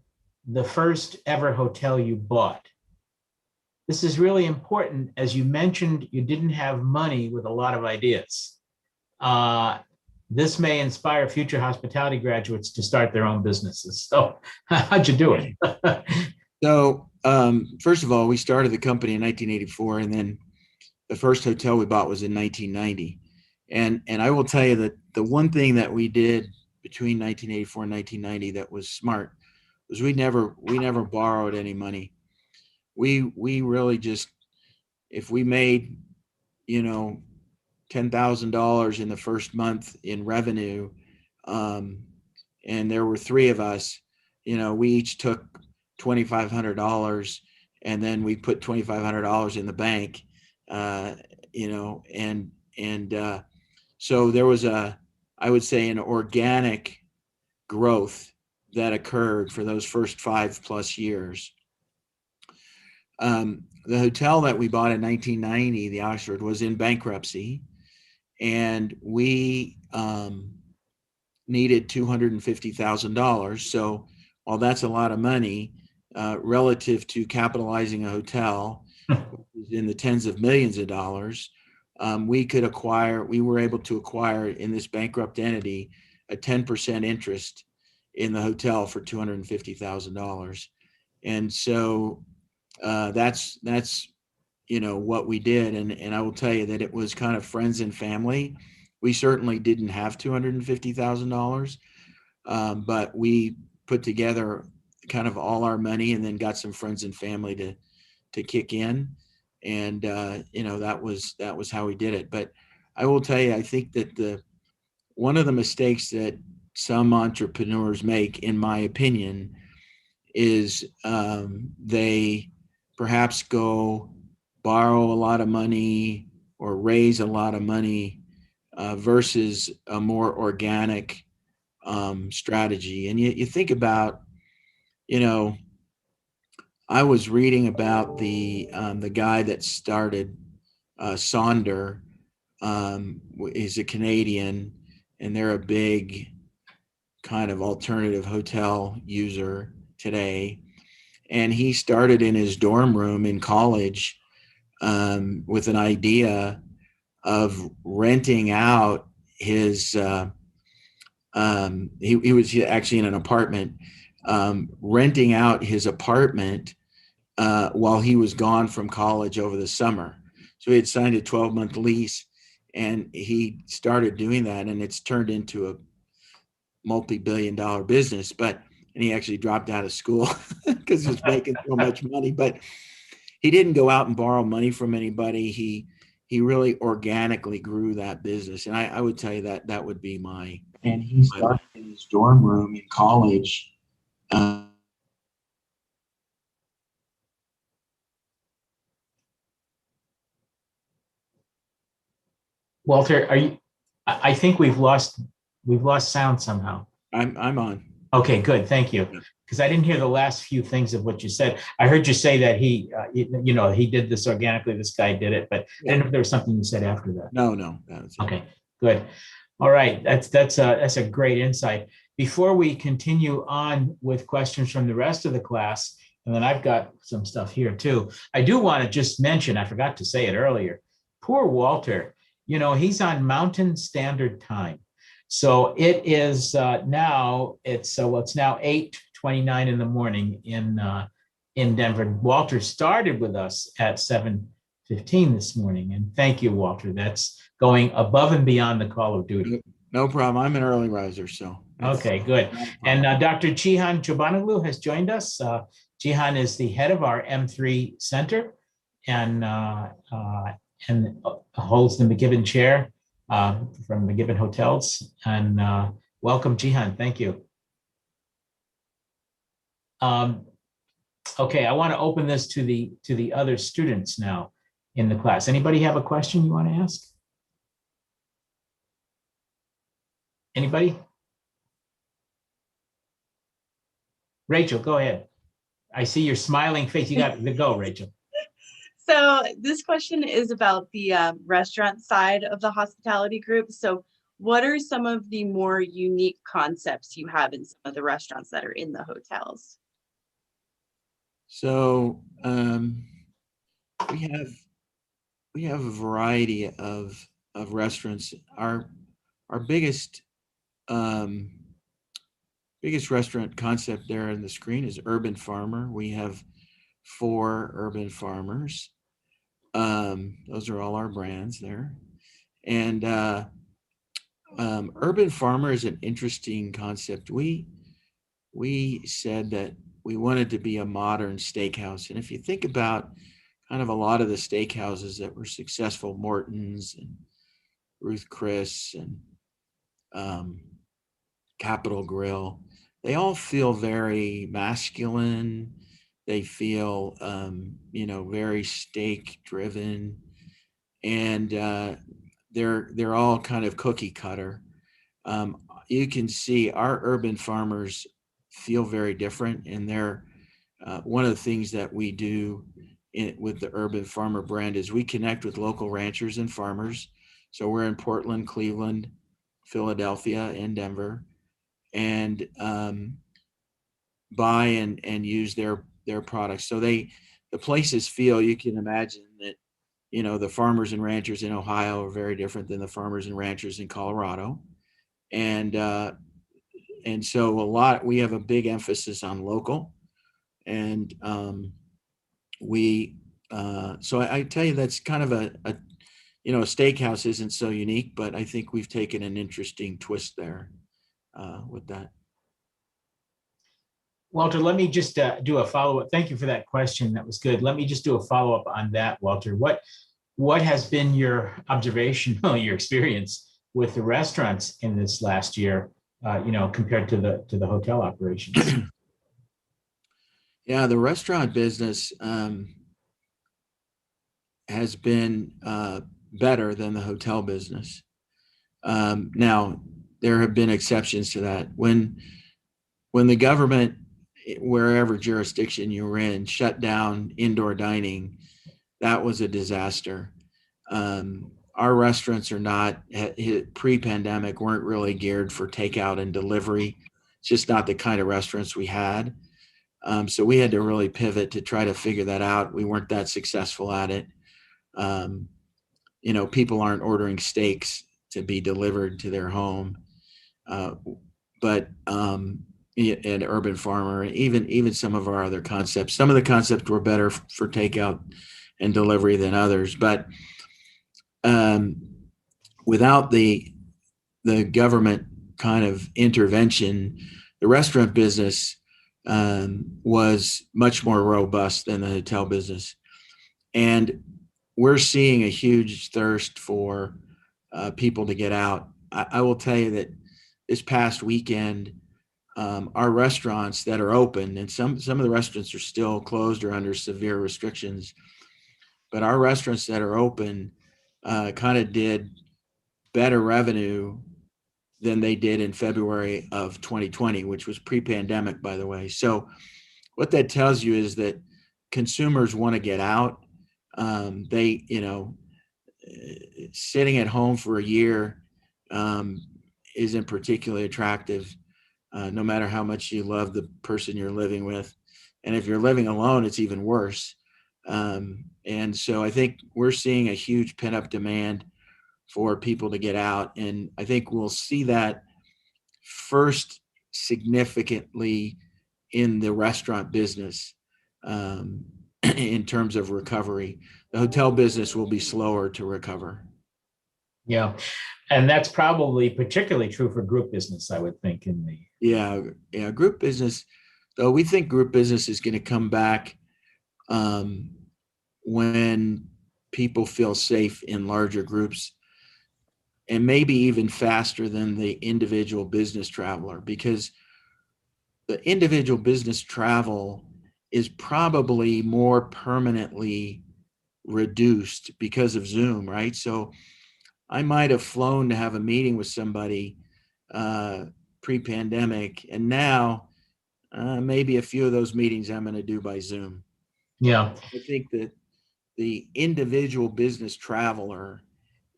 the first ever hotel you bought? This is really important. As you mentioned, you didn't have money with a lot of ideas. This may inspire future hospitality graduates to start their own businesses. So how'd you do it? So first of all, we started the company in 1984, and then the first hotel we bought was in 1990. And I will tell you that the one thing that we did between 1984 and 1990 that was smart was we never borrowed any money. We really just, if we made, $10,000 in the first month in revenue, and there were three of us, we each took $2,500 and then we put $2,500 in the bank, and so there was I would say an organic growth that occurred for those first 5+ years. The hotel that we bought in 1990, the Oxford, was in bankruptcy, and we needed $250,000. So while that's a lot of money relative to capitalizing a hotel in the tens of millions of dollars, we were able to acquire in this bankrupt entity a 10% interest in the hotel for $250,000. And so that's what we did. And I will tell you that it was kind of friends and family. We certainly didn't have $250,000, but we put together kind of all our money and then got some friends and family to kick in. And, that was how we did it. But I will tell you, I think that one of the mistakes that some entrepreneurs make, in my opinion, is they perhaps go borrow a lot of money or raise a lot of money versus a more organic strategy. And you think about, I was reading about the guy that started Sonder. He's a Canadian, and they're a big kind of alternative hotel user today. And he started in his dorm room in college with an idea of renting out his, he was actually in an apartment, renting out his apartment while he was gone from college over the summer. So he had signed a 12-month lease, and he started doing that, and it's turned into a multi-billion-dollar business. And he actually dropped out of school because he was making so much money. But he didn't go out and borrow money from anybody. He really organically grew that business. And I would tell you that would be my. And he started in his dorm room in college. Walter, I think we've lost sound somehow. I'm on. Okay, good. Thank you. Because I didn't hear the last few things of what you said. I heard you say that he did this organically. This guy did it, but I didn't know if there was something you said after that. No. Okay, good. All right, that's a great insight. Before we continue on with questions from the rest of the class, and then I've got some stuff here too. I do want to just mention, I forgot to say it earlier. Poor Walter. He's on Mountain Standard Time. So it is now, it's now 8:29 in the morning in Denver. Walter started with us at 7:15 this morning. And thank you, Walter. That's going above and beyond the call of duty. No problem. I'm an early riser, so. Okay, good. And Dr. Jihan Chobanoglu has joined us. Jihan is the head of our M3 Center and holds the McGibbon Chair from McGibbon Hotels. And welcome, Jihan. Thank you. Okay, I want to open this to the other students now in the class. Anybody have a question you want to ask? Anybody? Rachel, go ahead. I see your smiling face. You got to go, Rachel. So this question is about the restaurant side of the hospitality group. So what are some of the more unique concepts you have in some of the restaurants that are in the hotels? So we have a variety of restaurants. Our biggest restaurant concept there on the screen is Urban Farmer. We have 4 Urban Farmers. Those are all our brands there. And Urban Farmer is an interesting concept. We said that we wanted to be a modern steakhouse. And if you think about kind of a lot of the steakhouses that were successful, Morton's and Ruth Chris and Capitol Grill, they all feel very masculine. They feel, very steak driven, and they're all kind of cookie cutter. You can see our urban farmers feel very different, and they're one of the things that we do with the Urban Farmer brand is we connect with local ranchers and farmers. So we're in Portland, Cleveland, Philadelphia, and Denver, and buy and use their products. So the places feel, you can imagine that, the farmers and ranchers in Ohio are very different than the farmers and ranchers in Colorado. And so we have a big emphasis on local, and so I tell you, that's kind of a steakhouse isn't so unique, but I think we've taken an interesting twist there with that. Walter, let me just do a follow-up. Thank you for that question. That was good. Let me just do a follow-up on that, Walter. What has been your observation, your experience with the restaurants in this last year, compared to the hotel operations? Yeah, the restaurant business has been better than the hotel business. Now, there have been exceptions to that. When the government, wherever jurisdiction you were in, shut down indoor dining, that was a disaster. Our restaurants are not, pre-pandemic, weren't really geared for takeout and delivery. It's just not the kind of restaurants we had. So we had to really pivot to try to figure that out. We weren't that successful at it. People aren't ordering steaks to be delivered to their home. But at Urban Farmer, even some of our other concepts, some of the concepts were better for takeout and delivery than others. But without the government kind of intervention, the restaurant business was much more robust than the hotel business. And we're seeing a huge thirst for people to get out. I will tell you that this past weekend, our restaurants that are open, and some of the restaurants are still closed or under severe restrictions, but our restaurants that are open kind of did better revenue than they did in February of 2020, which was pre-pandemic, by the way. So what that tells you is that consumers want to get out. Sitting at home for a year isn't particularly attractive, no matter how much you love the person you're living with. And if you're living alone, it's even worse. And so I think we're seeing a huge pent-up demand for people to get out. And I think we'll see that first significantly in the restaurant business in terms of recovery. The hotel business will be slower to recover. Yeah. And that's probably particularly true for group business, I would think. Yeah, group business, though, we think group business is going to come back when people feel safe in larger groups, and maybe even faster than the individual business traveler, because the individual business travel is probably more permanently reduced because of Zoom, right? So I might have flown to have a meeting with somebody pre-pandemic, and now maybe a few of those meetings I'm going to do by Zoom. Yeah. I think that the individual business traveler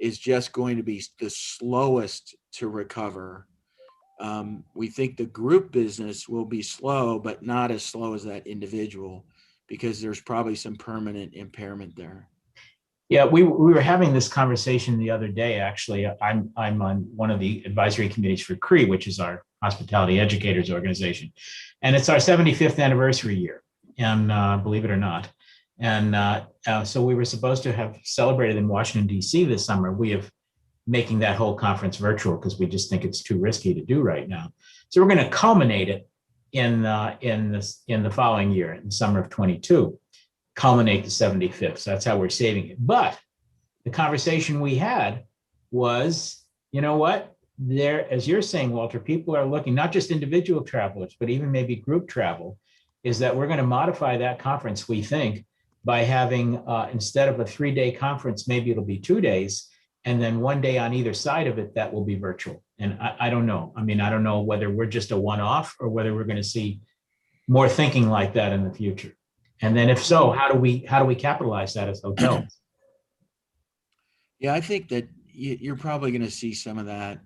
is just going to be the slowest to recover. We think the group business will be slow, but not as slow as that individual, because there's probably some permanent impairment there. Yeah, we were having this conversation the other day. Actually, I'm on one of the advisory committees for CRE, which is our hospitality educators organization, and it's our 75th anniversary year. And believe it or not, and so we were supposed to have celebrated in Washington D.C. this summer. We have making that whole conference virtual because we just think it's too risky to do right now. So we're going to culminate it in the following year, in the summer of 22. Culminate the 75th. So that's how we're saving it. But the conversation we had was, you know what? there, as you're saying, Walter, people are looking, not just individual travelers, but even maybe group travel, is that we're going to modify that conference, we think, by having, instead of a 3-day conference, maybe it'll be 2 days, and then 1 day on either side of it, that will be virtual. And I don't know. I mean, I don't know whether we're just a one-off or whether we're going to see more thinking like that in the future. And then if so, how do we capitalize that as hotels? Yeah, I think that you're probably going to see some of that.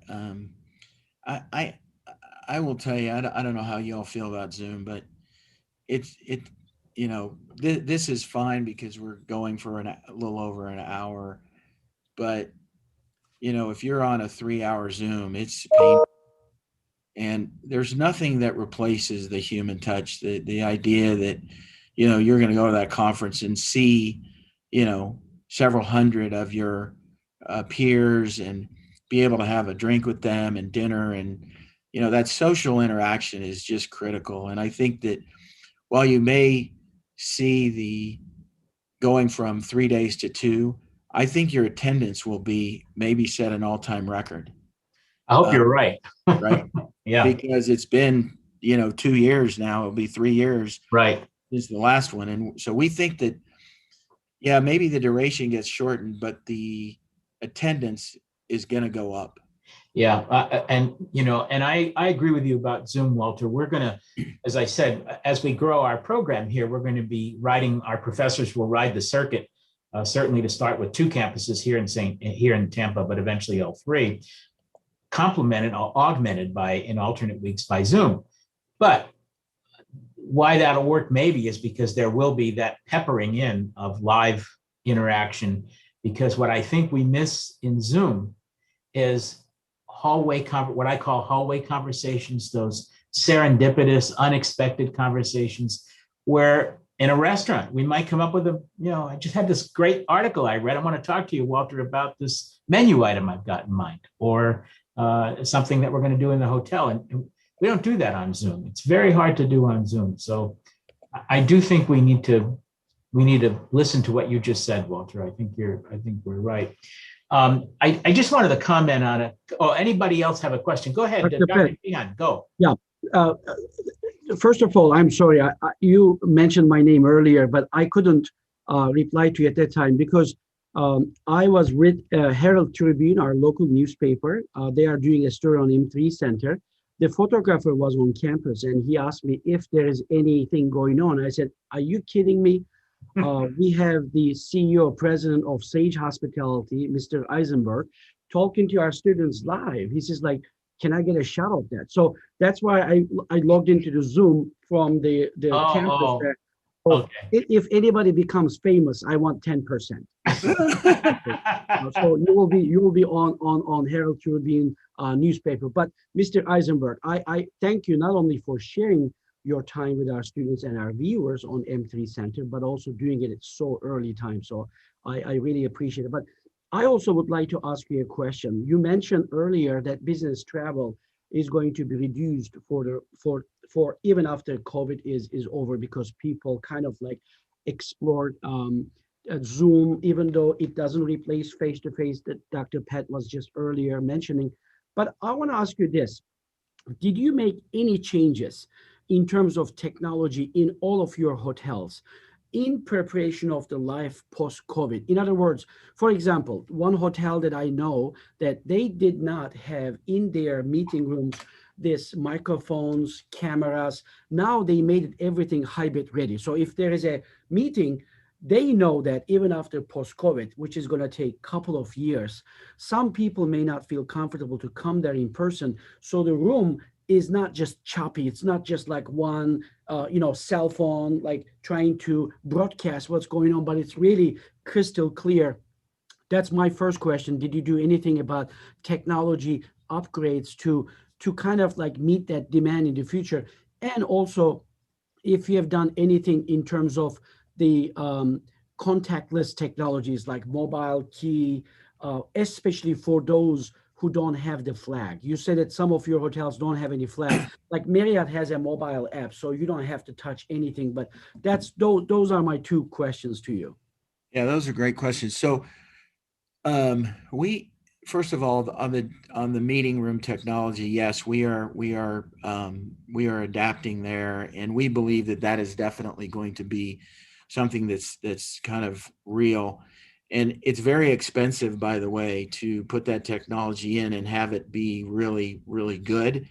I will tell you, I don't know how y'all feel about Zoom, but this is fine because we're going for a little over an hour. But if you're on a 3-hour Zoom, it's painful. And there's nothing that replaces the human touch. The idea that you're going to go to that conference and see several hundred of your peers and be able to have a drink with them and dinner, and that social interaction is just critical. And I think that while you may see the going from 3 days to 2, I think your attendance will be maybe set an all-time record. I hope you're right. Right. Yeah. Because it's been 2 years now. It'll be 3 years. Right. Is the last one. And so we think that, maybe the duration gets shortened, but the attendance is going to go up. Yeah. And I agree with you about Zoom, Walter. We're going to, as I said, as we grow our program here, we're going to be our professors will ride the circuit, certainly to start with 2 campuses here in Tampa, but eventually all 3, complemented or augmented in alternate weeks by Zoom. But why that'll work maybe is because there will be that peppering in of live interaction, because what I think we miss in Zoom is what I call hallway conversations, those serendipitous, unexpected conversations where in a restaurant, we might come up with I just had this great article I read. I want to talk to you, Walter, about this menu item I've got in mind, or something that we're going to do in the hotel. And we don't do that on Zoom. It's very hard to do on Zoom. So I do think we need to listen to what you just said, Walter. I think we're right. I just wanted to comment on it. Oh, anybody else have a question? Go ahead, Dr. Peon, go. Yeah. First of all, I'm sorry. You mentioned my name earlier, but I couldn't reply to you at that time because I was with Herald Tribune, our local newspaper. They are doing a story on M3 Center. The photographer was on campus and he asked me if there is anything going on. I said, are you kidding me? We have the CEO, president of Sage Hospitality, Mr. Isenberg, talking to our students live. He says, can I get a shot of that? So that's why I logged into the Zoom from the campus. Okay. If anybody becomes famous, I want 10%. So you will be on Herald Tribune newspaper. But Mr. Isenberg, I thank you not only for sharing your time with our students and our viewers on M3 Center, but also doing it at so early time. So I really appreciate it. But I also would like to ask you a question. You mentioned earlier that business travel is going to be reduced for even after COVID is over, because people kind of explore Zoom, even though it doesn't replace face-to-face that Dr. Pat was just earlier mentioning. But I want to ask you this. Did you make any changes in terms of technology in all of your hotels in preparation of the life post-COVID? In other words, for example, one hotel that I know that they did not have in their meeting rooms this microphones, cameras. Now they made everything hybrid ready. So if there is a meeting, they know that even after post-COVID, which is going to take a couple of years, some people may not feel comfortable to come there in person. So the room is not just choppy. It's not just like one, cell phone, trying to broadcast what's going on, but it's really crystal clear. That's my first question. Did you do anything about technology upgrades to kind of meet that demand in the future? And also, if you have done anything in terms of the contactless technologies like mobile key, especially for those who don't have the flag. You said that some of your hotels don't have any flag. Like Marriott has a mobile app, so you don't have to touch anything. But those are my 2 questions to you. Yeah, those are great questions. So we first of all, on the meeting room technology, yes, we are adapting there, and we believe that that is definitely going to be something that's kind of real. And it's very expensive, by the way, to put that technology in and have it be really, really good.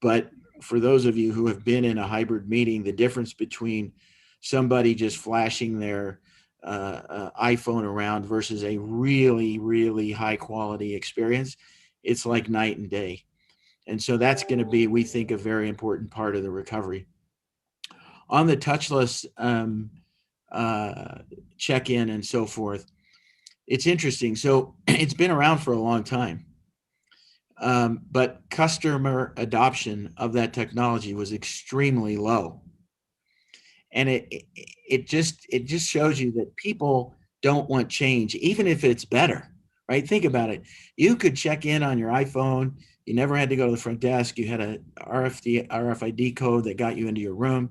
But for those of you who have been in a hybrid meeting, the difference between somebody just flashing their iPhone around versus a really, really high quality experience, it's like night and day. And so that's going to be, we think, a very important part of the recovery. On the touchless check-in and so forth, it's interesting. So it's been around for a long time. But customer adoption of that technology was extremely low. And it just shows you that people don't want change, even if it's better, right? Think about it. You could check in on your iPhone. You never had to go to the front desk. You had a RFID code that got you into your room.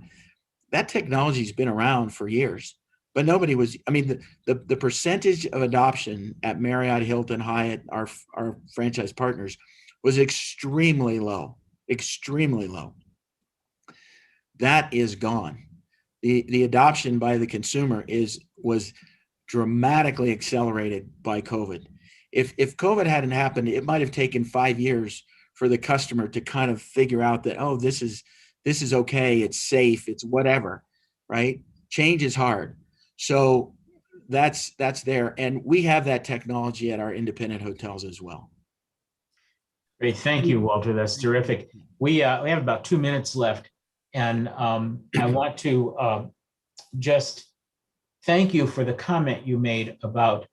That technology's been around for years, but nobody was, I mean, the percentage of adoption at Marriott, Hilton, Hyatt, our franchise partners, was extremely low, extremely low. That is gone. The adoption by the consumer was dramatically accelerated by COVID. If COVID hadn't happened, it might have taken 5 years for the customer to kind of figure out that, oh, this is okay, it's safe, it's whatever, right? Change is hard. So that's there. And we have that technology at our independent hotels as well. Great, thank you, Walter. That's terrific. We have about 2 minutes left, and I want to just thank you for the comment you made about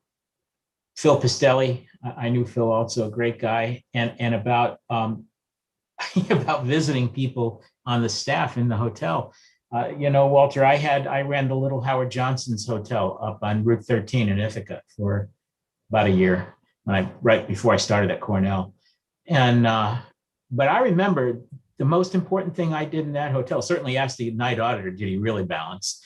Phil Pistelli. I knew Phil, also a great guy, and about about visiting people on the staff in the hotel. Walter, I ran the little Howard Johnson's hotel up on Route 13 in Ithaca for about a year, right before I started at Cornell. And but I remember the most important thing I did in that hotel, certainly asked the night auditor, did he really balance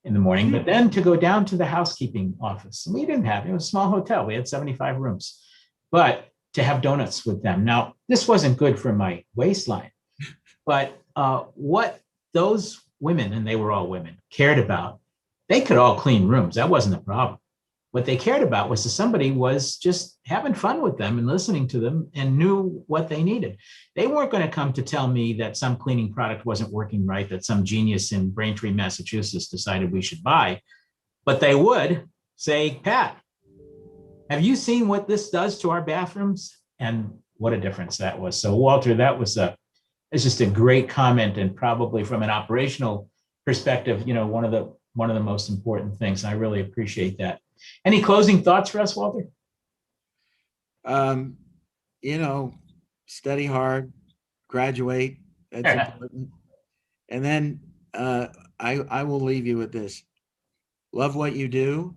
in the morning? But then to go down to the housekeeping office, and we didn't have, it was a small hotel. We had 75 rooms, but to have donuts with them. Now, this wasn't good for my waistline, but what those women, and they were all women, cared about, they could all clean rooms. That wasn't a problem. What they cared about was that somebody was just having fun with them and listening to them and knew what they needed. They weren't going to come to tell me that some cleaning product wasn't working right, that some genius in Braintree, Massachusetts decided we should buy, but they would say, Pat, have you seen what this does to our bathrooms? And what a difference that was. So Walter, that was it's just a great comment, and probably from an operational perspective, one of the most important things. And I really appreciate that. Any closing thoughts for us, Walter? Study hard, graduate. That's important. And then I will leave you with this. Love what you do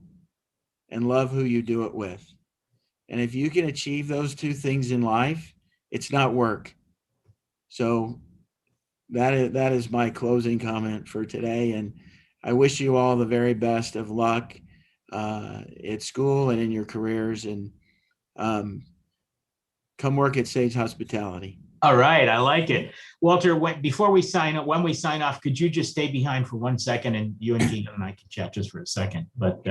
and love who you do it with. And if you can achieve those two things in life, it's not work. So that is my closing comment for today. And I wish you all the very best of luck at school and in your careers, and come work at Sage Hospitality. All right, I like it. Walter, when we sign off, could you just stay behind for 1 second, and you and Keegan and I can chat just for a second. But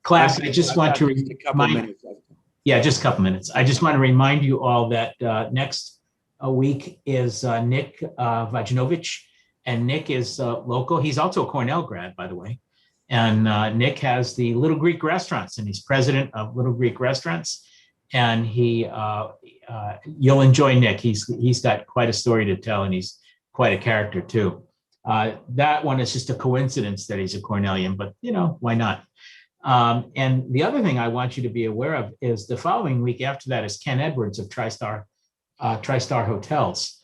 class, I just want to just a couple minutes. Yeah, just a couple minutes. I just want to remind you all that next week is Nick Vajinovich, and Nick is local. He's also a Cornell grad, by the way. And Nick has the Little Greek Restaurants, and he's president of Little Greek Restaurants. And you'll enjoy Nick. He's got quite a story to tell, and he's quite a character too. That one is just a coincidence that he's a Cornellian, but why not? And the other thing I want you to be aware of is the following week after that is Ken Edwards of TriStar Hotels.